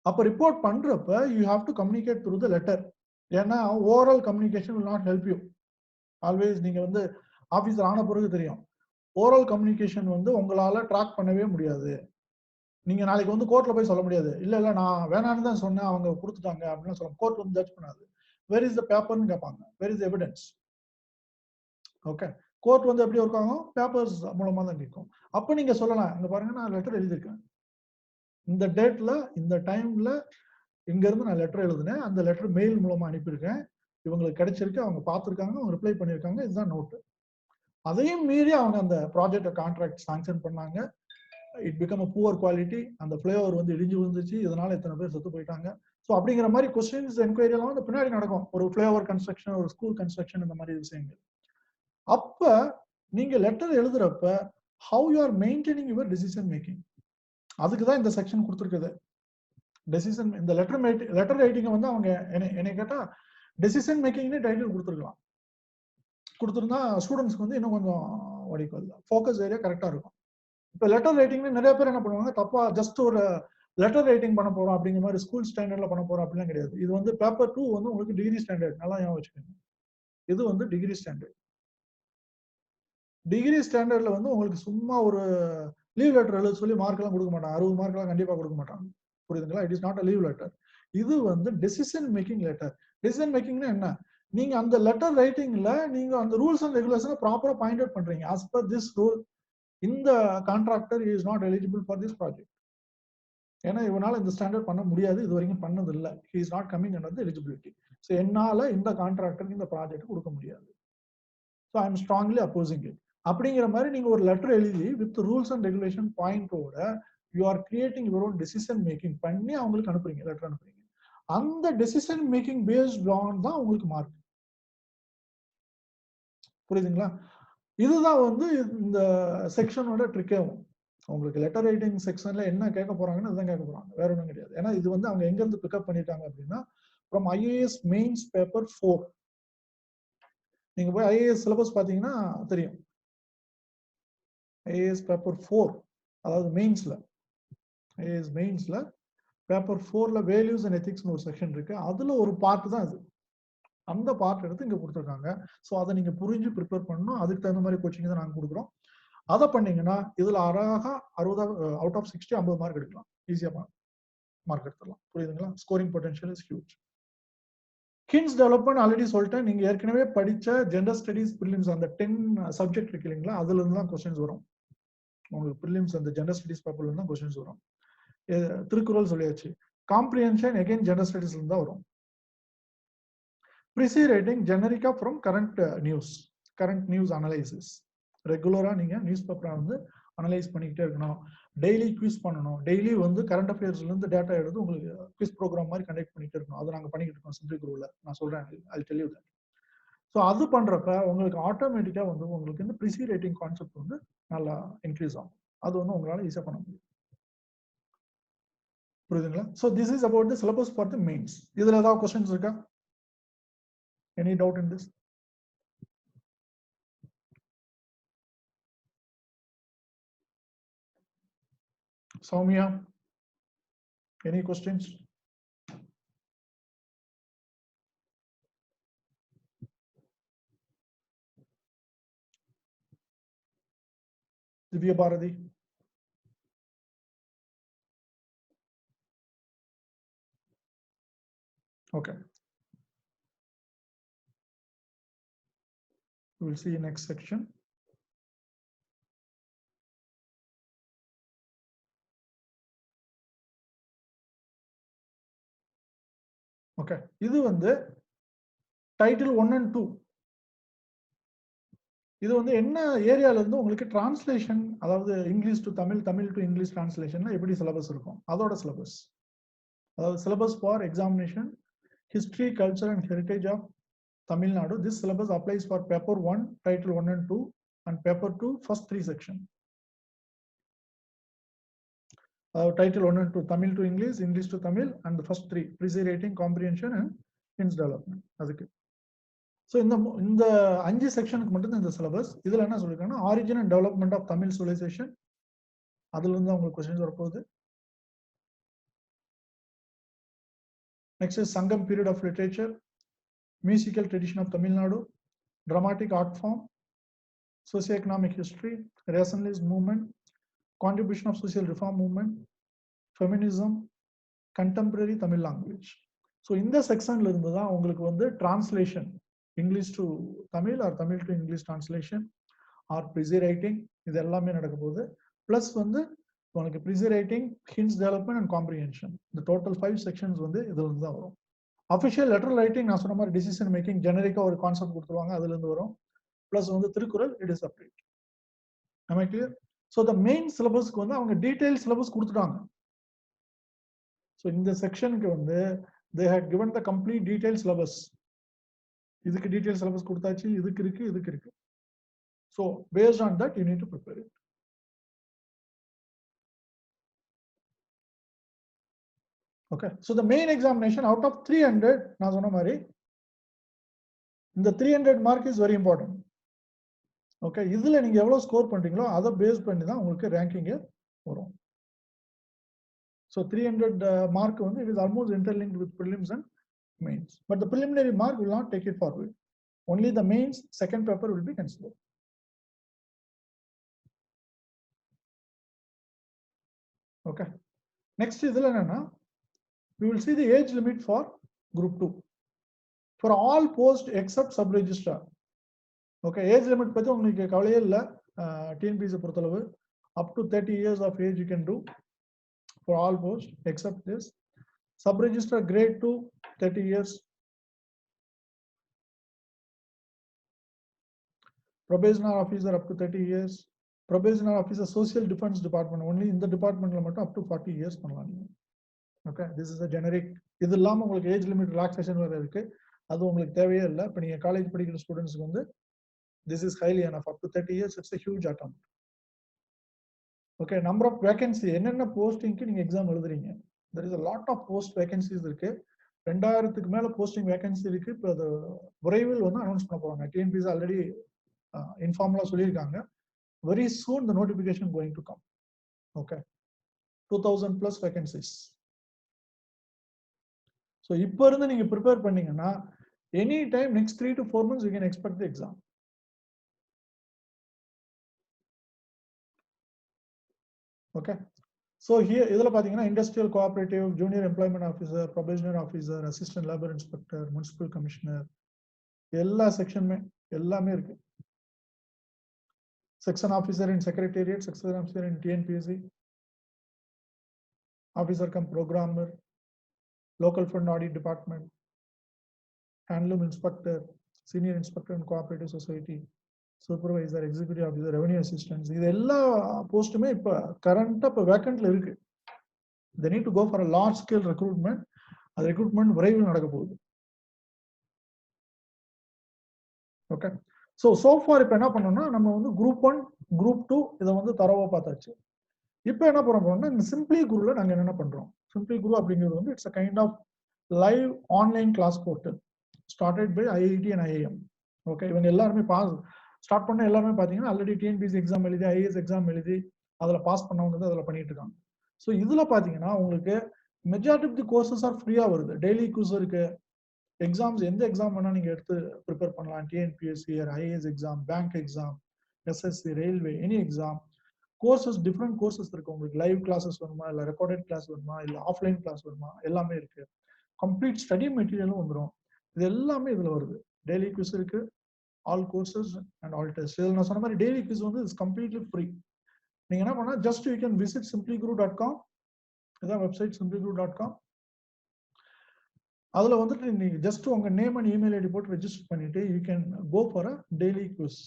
அப்போ ரிப்போர்ட் பண்றப்ப you have to communicate through the letter. ஏன்னா oral communication will not help you. Always நீங்க வந்து ஆபீசர் ஆன பிறகு தெரியும், ஓரல் கம்யூனிகேஷன் வந்து உங்களால ட்ராக் பண்ணவே முடியாது. நீங்க நாளைக்கு வந்து கோர்ட்ல போய் சொல்ல முடியாது, இல்ல நான் வேணான்னு தான் சொன்னேன் அவங்க கொடுத்துட்டாங்க அப்படின்னு சொல்ல. கோர்ட் வந்து ஜட்ஜ் பண்ணாது. வேர் இஸ் த பேப்பர்னு கேட்பாங்க, where is evidence. Okay, court வந்து எப்படி இருக்காங்க, பேப்பர்ஸ் மூலமா தான் கேட்கும். அப்ப நீங்க சொல்லலாம், இங்க பாருங்க நான் லெட்டர் எழுதியிருக்கேன், இந்த டேட்ல இந்த டைம்ல இங்க இருந்து நான் லெட்டர் எழுதினேன், அந்த லெட்டர் மெயில் மூலமா அனுப்பியிருக்கேன், இவங்களுக்கு கிடைச்சிருக்கு, அவங்க பார்த்துருக்காங்க, அவங்க ரிப்ளை பண்ணியிருக்காங்க, இதுதான் நோட்டு. அதையும் மீறி அவங்க அந்த ப்ராஜெக்ட் கான்ட்ராக்ட் சாங்ஷன் பண்ணாங்க. It become a poor quality, அந்த ஃபிளேவர் வந்து இடிஞ்சு விழுந்துச்சு, இதனால எத்தனை பேர் செத்து போயிட்டாங்க. ஸோ அப்படிங்கிற மாதிரி கொஸ்டின்ஸ் என்கொயரி எல்லாம் வந்து பின்னாடி நடக்கும். ஒரு ஃபிளேவர் கன்ஸ்ட்ரக்ஷன், ஒரு ஸ்கூல் கன்ஸ்ட்ரக்ஷன், இந்த மாதிரி விஷயங்கள். அப்ப நீங்க லெட்டர் எழுதுறப்ப how you are maintaining your decision making, அதுக்கு தான் இந்த செக்ஷன் கொடுத்துருக்குது. டெசிஷன் இந்த லெட்டர் ரைட்டிங்கை வந்து அவங்க என்னை கேட்டா டெசிஷன் மேக்கிங்னே டைட்டில் கொடுத்துருக்கலாம். கொடுத்துருந்தா ஸ்டூடெண்ட்ஸ்க்கு வந்து இன்னும் கொஞ்சம் வடிக்கல, ஃபோக்கஸ் ஏரியா கரெக்டா இருக்கும். இப்போ லெட்டர் ரைட்டிங்ல நிறைய பேர் என்ன பண்ணுவாங்க, தப்பா ஜஸ்ட் ஒரு லெட்டர் ரைட்டிங் பண்ண போறோம் அப்படிங்கிற மாதிரி ஸ்கூல் ஸ்டாண்டர்ட்ல பண்ண போறோம் அப்படிலாம் கிடையாது. இது வந்து பேப்பர் 2 வந்து உங்களுக்கு டிகிரி ஸ்டாண்டர்ட், நல்லா ஞாபகம் வச்சுக்கோங்க. இது வந்து டிகிரி ஸ்டாண்டர்ட். டிகிரி ஸ்டாண்டர்ட்ல வந்து உங்களுக்கு சும்மா ஒரு லீவ் லெட்டர் எழுத சொல்லி மார்க் எல்லாம் கொடுக்க மாட்டாங்க, 60 மார்க் எல்லாம் கண்டிப்பா கொடுக்க மாட்டாங்க. புரியுதுங்களா? It is not a leave letter. இது வந்து டெசிஷன் மேக்கிங் லெட்டர். டெசிஷன் மேக்கிங்னா என்ன? நீங்க அந்த லெட்டர் ரைட்டிங்ல நீங்க அந்த ரூல்ஸ் அண்ட் ரெகுலேஷனை ப்ராப்பரா பாயிண்ட் அவுட் பண்றீங்க. as per this rule இந்த contractor is not eligible for this project. ஏன்னா இவனால இந்த ஸ்டாண்டர்ட் பண்ண முடியாது, இது வரைக்கும் பண்ணது இல்லை, he is not coming under the eligibility. So என்னால இந்த கான்ட்ராக்டருக்கு இந்த ப்ராஜெக்ட் கொடுக்க முடியாது, so I am strongly opposing it அப்படிங்கிற மாதிரி நீங்க ஒரு லெட்டர் எழுதி வித் ரூல்ஸ் அண்ட் ரெகுலேஷன் பாயிண்டோட you are creating your own decision making பண்ணி அவங்களுக்கு அனுப்புறீங்க, லெட்டர் அனுப்புறீங்க. அந்த டெசிஷன் மேக்கிங் பேஸ்ட் ஆன் தான் உங்களுக்கு மார்க். புரியுதுங்களா? இதுதான் வந்து இந்த செக்ஷனோட ட்ரிக்கே. உங்களுக்கு லெட்டர் ரைட்டிங் செக்ஷன்ல என்ன கேட்க போறாங்கன்னு இதுதான் கேட்க போறாங்க, வேற ஒன்றும் கிடையாது. ஏன்னா இது வந்து அவங்க எங்க இருந்து பிக்கப் பண்ணிட்டாங்க அப்படின்னா ஃப்ரம் ஐஏஎஸ் மெயின்ஸ் பேப்பர் 4. நீங்க போய் ஐஏஎஸ் சிலபஸ் பாத்தீங்கன்னா தெரியும். ஐஏஎஸ் பேப்பர் 4, அதாவது மெயின்ஸ்ல, ஐஏஎஸ் மெயின்ஸ்ல பேப்பர் 4ல வேல்யூஸ் அண்ட் எத்திக்ஸ்னு ஒரு செக்ஷன் இருக்கு. அதுல ஒரு பார்ட் தான் இது. அந்த பார்ட் எடுத்து இங்க கொடுத்துருக்காங்க. ஸோ அதை நீங்க புரிஞ்சு ப்ரிப்பேர் பண்ணணும். அதுக்கு தகுந்த மாதிரி கோச்சிங் தான் நாங்க கொடுக்குறோம். அதை பண்ணீங்கன்னா இதுல அழகா 60 அவுட் ஆஃப் 60 50 மார்க் எடுக்கலாம், ஈஸியா மார்க் எடுத்துடலாம். புரியுதுங்களா? Scoring potential is huge. கின்ஸ் development already சொல்லிட்டேன். நீங்க ஏற்கனவே படிச்ச ஜெண்டர் ஸ்டடீஸ் ப்ரிலிம்ஸ் அந்த 10 சப்ஜெக்ட் இருக்கு இல்லைங்களா, அதுல இருந்து தான் கொஸ்டின்ஸ் வரும் உங்களுக்கு. ப்ரிலிம்ஸ் அந்த ஜெண்டர் ஸ்டடீஸ் பேப்பர்ல இருந்து தான் கொஸ்டின்ஸ் வரும். திருக்குறள் சொல்லியாச்சு. காம்ப்ரிஹென்ஷன் அகைன் ஜெண்டர் ஸ்டடீஸ்ல இருந்து தான் வரும். ப்ரிசி ரைட்டிங் ஜெனரிக்கா ஃப்ரம் கரண்ட் நியூஸ் அனலைசிஸ். ரெகுலரா நீங்க நியூஸ் பேப்பரை வந்து அனலைஸ் பண்ணிக்கிட்டே இருக்கணும். டெய்லி குவிஸ் பண்ணணும். டெய்லி வந்து கரண்ட் அஃபேர்ஸ்ல இருந்து டேட்டா எடுத்து உங்களுக்கு குவிஸ் ப்ரோக்ராம் மாதிரி கண்டக்ட் பண்ணிட்டு இருக்கணும். அதை நாங்க பண்ணிக்கிட்டு இருக்கோம் சிம்பிள் குரூப்ல. நான் சொல்றேன், I tell you that. So அது பண்றப்ப உங்களுக்கு ஆட்டோமேட்டிக்கா வந்து உங்களுக்கு இந்த ப்ரிசி ரைட்டிங் கான்செப்ட் வந்து நல்லா இன்க்ரீஸ் ஆகும். அது வந்து உங்களால ஈஸியா பண்ண முடியும். புரியுதுங்களா? So this is about the syllabus for the mains. இதுல ஏதாவது கொஸ்டின்ஸ் இருக்கா? Any doubt in this? Soumya, any questions? Divya Bharati. Okay. We will see next section. Okay. இது வந்து டைட்டில் 1 and 2. இது வந்து என்ன ஏரியால இருந்து உங்களுக்கு டிரான்ஸ்லேஷன், அதாவது English to Tamil, Tamil to English டிரான்ஸ்லேஷன்ல எப்படி சிலபஸ் இருக்கும் அதோட சிலபஸ். அதாவது syllabus for examination history, culture and heritage of Tamil Nadu. This syllabus applies for paper 1, title 1 and 2, and paper 2, first 3 section. Title 1 and 2, Tamil to English, English to Tamil, and the first 3, Prezi rating, comprehension, and hints development. So in the 5 section in the syllabus, this is origin and development of Tamil civilization. That's questions. Next is Sangam period of literature, musical tradition of Tamil Nadu, dramatic art form, socio-economic history, rationalist movement, contribution of social reform movement, feminism, contemporary Tamil language. So in the section translation, English to Tamil or Tamil to English translation, or Prezi writing, plus Prezi writing, hints development and comprehension. The total 5 sections official letter writing, decision making, generic or concept plus Tirukural, it is separate. Am I clear? So the main syllabus detailed syllabus. So in the section they had given the complete detailed syllabus. Idhukku detailed syllabus koduthachi, idhukku irukku. So based on that you need to prepare it. Okay. So the main examination out of 300, na sonna mari, the 300 mark is very important. Okay, இதுல நீங்க எவ்வளவு score பண்றீங்களோ அதை base பண்ணி தான் உங்களுக்கு ranking வரும். So 300 mark வந்து it is almost interlinked with prelims and mains, but the preliminary mark will not take it forward. Only the mains second paper will be considered. Okay, next இதுல என்னன்னா we will see the age limit for group 2 for all posts except sub registrar. Okay, age limit பத்தி உங்களுக்கு கவலையே இல்ல. TNPSC பொறுத்தளவு up to 30 years of age you can do for all posts except this. Sub registrar grade 2 30 years. Probationer officer up to 30 years. Probationer officer social defense department, only in the department up to 40 years. Okay, this is a generic. இது இல்லாம உங்களுக்கு age limit relaxation வேற இருக்கு. அது உங்களுக்கு தேவையே இல்ல. இப்ப நீங்க காலேஜ் படிக்கிற ஸ்டூடண்ட்ஸ்க்கு வந்து this is highly enough. Up to 30 years, it's a huge attempt. Okay, number of vacancy, என்னென்ன போஸ்டிங்க்கு நீங்க எக்ஸாம் எழுதுறீங்க. There is a lot of post vacancies இருக்கு. 2000க்கு மேல போஸ்டிங் வேகன்சி இருக்கு. இப்போ அது விரைவில் வந்து அனௌன்ஸ் பண்ண போறாங்க. TNPSC ஆல்ரெடி இன்ஃபார்மலா சொல்லியிருக்காங்க. Very soon the notification going to come. Okay, 2000 plus vacancies. So இப்போ இருந்து நீங்க ப்ரிப்பேர் பண்ணீங்கன்னா any time next 3 to 4 months you can expect the exam. Okay, so here idhula pathina industrial cooperative, junior employment officer, probationary officer, assistant labor inspector, municipal commissioner, ella section me ellame irukku. Section officer in secretariat, section officer in TNPSC, officer cum programmer, local fund audit department, handloom inspector, senior inspector in cooperative society, supervisor, executive officer, revenue assistants, இது எல்லா போஸ்ட்டுமே இப்ப கரண்டா இப்ப வேக்கன்ட்ல இருக்கு. They need to go for a large scale recruitment. அது recruitment விரைவில் நடக்க போகுது. Okay, so far இப்ப என்ன பண்ணோம்னா நம்ம வந்து group 1, group 2 இத வந்து தரவா பார்த்தாச்சு. இப்போ என்ன பண்ணறோம்னா இந்த சிம்பிளி குருல நாங்க என்ன பண்றோம். சிம்பிளி குரு அப்படிங்கிறது வந்து it's a kind of live online class portal started by IIT and IIM. Okay, இவங்க எல்லாரும் ஸ்டார்ட் பண்ண எல்லாரும் பாத்தீங்கன்னா ஆல்ரெடி TNPSC எக்ஸாம் எழுதி IAS எக்ஸாம் எழுதி அதுல பாஸ் பண்ணவங்க அதுல பண்ணிட்டு இருக்காங்க. ஸோ இதுல பாத்தீங்கன்னா உங்களுக்கு majority of the courses are ஃப்ரீயா வருது. டெய்லி குவிஸ் இருக்கு. எக்ஸாம்ஸ் எந்த எக்ஸாம் வேணா நீங்க எடுத்து ப்ரிப்பேர் பண்ணலாம். TNPSC, IAS exam, bank exam, SSC, railway, any exam. Courses different courses இருக்கு. உங்களுக்கு லைவ் கிளாஸஸ் வேணுமா, இல்ல ரெக்கார்டட் கிளாஸ் வேணுமா, இல்ல ஆஃப்லைன் கிளாஸ் வேணுமா, எல்லாமே இருக்கு. கம்ப்ளீட் ஸ்டடி மெட்டீரியலும் வந்துடும். இது எல்லாமே இதுல வருது. டெய்லி குவிஸ் இருக்கு, all courses and all test. இதில் நான் சொன்ன மாதிரி டெய்லி குவிஸ் வந்து இட்ஸ் கம்ப்ளீட்லி ஃப்ரீ. நீங்க என்ன பண்ணா just you can visit simpliguru.com. இதான் வெப்சைட் simpliguru.com. அதுல வந்துட்டு நீங்க ஜஸ்ட் உங்க நேம் அண்ட் இமெயில் ஐடி போட்டு ரெஜிஸ்டர் பண்ணிட்டு you can go for a daily quiz.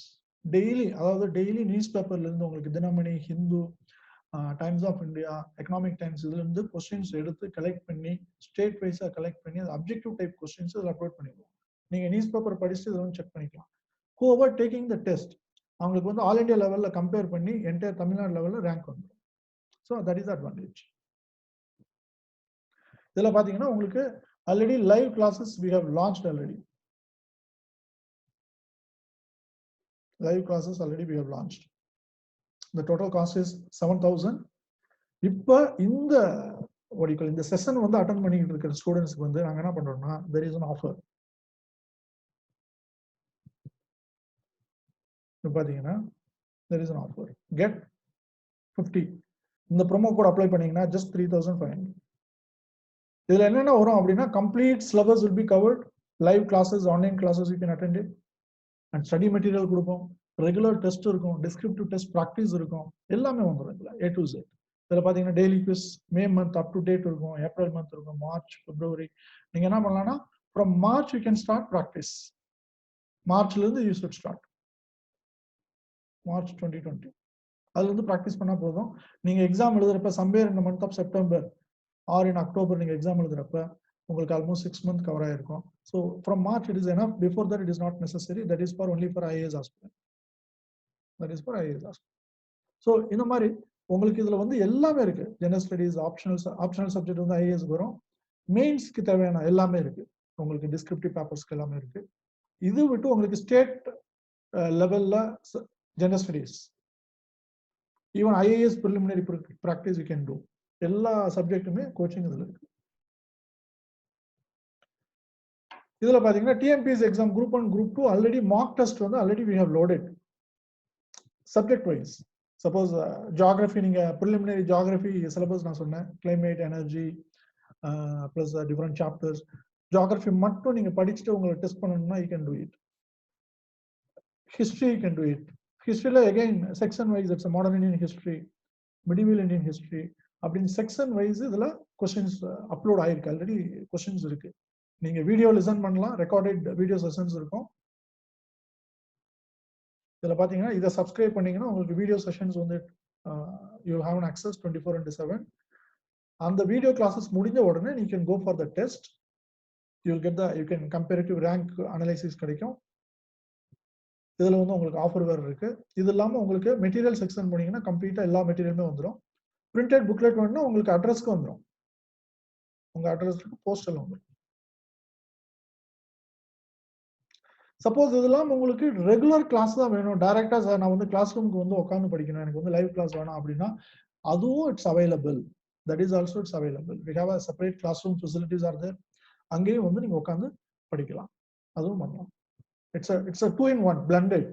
Daily, அதாவது டெய்லி நியூஸ் பேப்பர்ல இருந்து உங்களுக்கு Dinamani, Hindu, Times of India, Economic Times, இதுல இருந்து கொஸ்டின்ஸ் எடுத்து கலெக்ட் பண்ணி ஸ்டேட் வைஸா கலெக்ட் பண்ணி அது அப்ஜெக்டிவ் டைப் கொஸ்டின்ஸ் இதில் அப்லோட் பண்ணிடுவோம். நீங்க நியூஸ் பேப்பர் படிச்சுட்டு இதை வந்து செக் பண்ணிக்கலாம். whoever taking the test அவங்களுக்கு வந்து ஆல் இந்தியா லெவல்ல கம்பேர் பண்ணி என்டையர் தமிழ்நாடு லெவல்ல ரேங்க் வந்துடும். So that is advantage. இதுல பாத்தீங்கன்னா உங்களுக்கு already live classes we have launched already. Live classes already we have launched. The total cost is 7,000. இப்போ இந்த இந்த செஷன் வந்து அட்டெண்ட் பண்ணிட்டு இருக்கிற ஸ்டூடெண்ட்ஸ்க்கு வந்து நாங்க என்ன பண்றோம்னா there is an offer. பாத்தீங்கன்னா there is an offer. Get 50. இந்த ப்ரோமோ கோட் அப்ளை பண்ணீங்கன்னா just 3,500. இதுல என்னென்ன வரும் அப்படின்னா complete syllabus will be covered. Live classes, online classes you can attend it. And study material கொடுப்போம். ரெகுலர் டெஸ்ட் இருக்கும், descriptive test practice இருக்கும், எல்லாமே வந்துடும் இதுல A to Z. இதுல பாத்தீங்கன்னா daily quiz May month up to date இருக்கும், April month இருக்கும், மார்ச், பிப்ரவரி. நீங்க என்ன பண்ணலாம்னா from March you can start practice. மார்ச்ல இருந்து யூ ஷுட் ஸ்டார்ட். மார்ச் 2020 அதுல இருந்து ப்ராக்டிஸ் பண்ணா போதும். நீங்க எக்ஸாம் எழுதுறப்ப சம்வேர் இந்த month of September or in October நீங்க எக்ஸாம் எழுதுறப்ப உங்களுக்கு ஆல்மோஸ்ட் 6 months கவர் ஆயிருக்கும். So from March it is enough. Before that it is not necessary. That is for only for IAS aspirant. That is for IAS aspirant. So இந்த மாதிரி உங்களுக்கு இதுல வந்து எல்லாமே இருக்கு. ஜெனரல் ஸ்டடிஸ், ஆப்ஷனல் சப்ஜெக்ட் வந்து IAS வரும். மெயின்ஸ்க்கு தேவையான எல்லாமே இருக்கு. உங்களுக்கு டிஸ்கிரிப்டிவ் பேப்பர்ஸ்க்கு எல்லாமே இருக்கு. இது விட்டு உங்களுக்கு ஸ்டேட் லெவல்ல general studies, even IAS preliminary practice you can do. எல்லா சப்ஜெக்ட்டுமே கோச்சிங் இதுல இருக்கு. இதுல பாத்தீங்கன்னா TNPSC exam group 1, group 2 already mock test வந்து already we have loaded subject wise. Suppose geography, நீங்க ப்ரிலிமினரி ஜியோகிராஃபி சிலபஸ் நான் சொன்னேன், climate, energy plus different chapters. Geography மட்டும் நீங்க படிச்சுட்டு உங்களை டெஸ்ட் பண்ணணும்னா you can do it. History you can do it. ஹிஸ்டரியில again section wise it's modern Indian history, medieval Indian history அப்படின்னு செக்ஷன் வைஸ் இதுல கொஸ்டின்ஸ் அப்லோட் ஆயிருக்கு. ஆல்ரெடி கொஸ்டின்ஸ் இருக்கு. நீங்க வீடியோ லிசன் பண்ணலாம், ரெக்கார்டட் வீடியோ செஷன்ஸ் இருக்கும். இதுல பாத்தீங்கன்னா இதை சப்ஸ்கிரைப் பண்ணீங்கன்னா உங்களுக்கு வீடியோ செஷன்ஸ் வந்து யூ ஹேவ் an access 24/7. அந்த வீடியோ கிளாஸஸ் முடிஞ்ச உடனே you can go for the test. you will get the you can comparative rank analysis கிடைக்கும். இதுல வந்து உங்களுக்கு ஆஃபர் வேற இருக்கு. இது இல்லாம உங்களுக்கு மெட்டீரியல் செக்ஷன் போனீங்கன்னா கம்ப்ளீட்டா எல்லா மெட்டீரியலுமே வந்துடும். பிரிண்டட் புக்லெட் வேணும்னா உங்களுக்கு அட்ரஸ்க்கு வந்துடும். உங்க அட்ரஸ்க்கு போஸ்டல் வந்துடும். சப்போஸ் இதெல்லாம் உங்களுக்கு ரெகுலர் கிளாஸ் தான் வேணும், டைரக்டா சார் நான் வந்து கிளாஸ் ரூமுக்கு வந்து உட்காந்து படிக்கணும், எனக்கு வந்து லைவ் கிளாஸ் வேணும் அப்படின்னா அதுவும் it's available. That is also it's available. we have a separate classroom facilities are there. அங்கேயும் வந்து நீங்க உட்காந்து படிக்கலாம், அதுவும் பண்ணலாம். It's a 2-in-1 blended.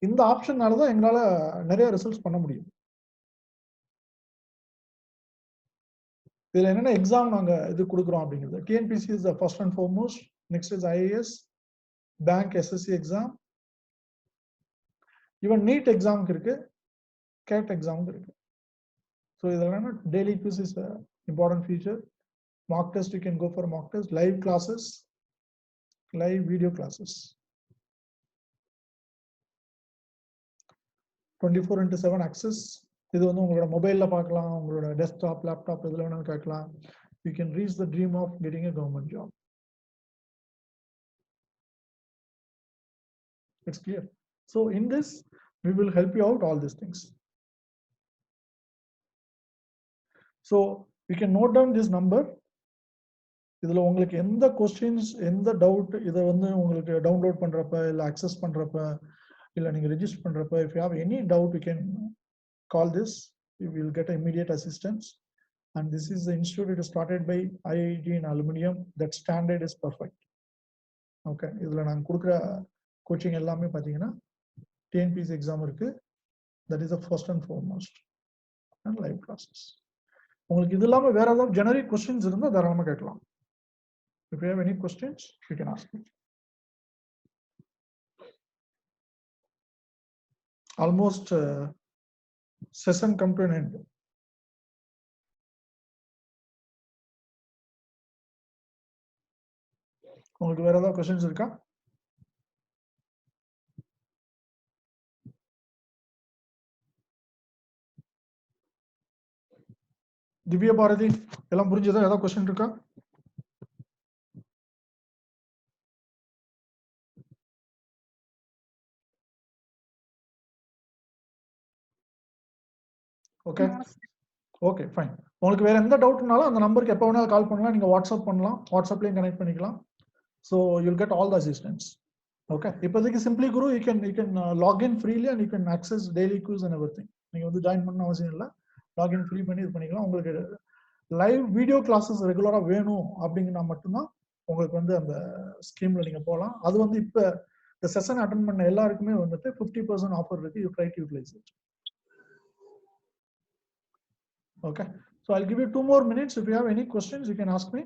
இந்த ஆப்ஷனால தான் எங்களால நிறைய ரிசல்ட்ஸ் பண்ண முடியும். இதுல என்னென்ன எக்ஸாம் நாங்க இது கொடுக்குறோம் அப்படிங்கிறது, TNPSC is the first and foremost. Next is IAS, bank, SSC exam, even NEET எக்ஸாமுக்கு இருக்கு, கேட் எக்ஸாமுக்கு இருக்கு. ஸோ இதெல்லாம் daily quiz is important feature. Mock test you can go for mock test, live classes, live video classes 24/7 access. இது வந்து உங்களோட மொபைல்ல பார்க்கலாம், உங்களோட டெஸ்க்டாப், லேப்டாப் எதுல வேணாலும் கேட்கலாம். You can reach the dream of getting a government job. It's clear. So in this, we will help you out all these things. So you can note down this number. இதுல உங்களுக்கு எந்த questions, எந்த doubt, இதை வந்து உங்களுக்கு download பண்றப்ப இல்ல access பண்றப்ப இல்ல நீங்க ரெஜிஸ்டர் பண்றப்ப, if you have any doubt you can call this. You will get immediate assistance. and this is the institute. It is started by IIT in Aluminium. That standard is perfect. Okay, இதுல நான் கொடுக்கிற coaching எல்லாமே பாத்தீங்கன்னா TNPSC exam இருக்கு. That is the first and foremost, and live classes. உங்களுக்கு இது இல்லாம வேற ஏதாவது ஜெனரிக் क्वेश्चंस இருந்தா தாராளமா கேட்கலாம். If you have any questions, you can ask me. Almost session come to an end. உங்களுக்கு வேற ஏதாவது क्वेश्चंस இருக்கா? திவ்யா பாரதி எல்லாம் புரிஞ்சதா? ஏதாவது क्वेश्चन இருக்கா? Okay okay fine. உங்களுக்கு வேற எந்த டவுட்னாலும் அந்த நம்பருக்கு எப்போ வேணாலும் கால் பண்ணலாம். நீங்க வாட்ஸ்அப் பண்ணலாம், வாட்ஸ்அப்லயும் கனெக்ட் பண்ணிக்கலாம். So you'll get all the assistance. Okay, இப்போதைக்கு simply Guru you can login freely and you can access daily quiz and everything. நீங்க வந்து ஜாயின் பண்ண அவசியம் இல்லை, லாகின் ஃப்ரீ பண்ணி இது பண்ணிக்கலாம். உங்களுக்கு லைவ் வீடியோ கிளாஸஸ் ரெகுலரா வேணும் அப்படிங்கன்னா மட்டும்தான் உங்களுக்கு வந்து அந்த ஸ்கீம்ல நீங்க போகலாம். அது வந்து இப்போ இந்த செஷன் அட்டென்ட் பண்ண எல்லாருக்குமே வந்துட்டு 50% ஆஃபர் இருக்கு. You try to utilise it. Okay, so I'll give you 2 more minutes. If you have any questions, you can ask me.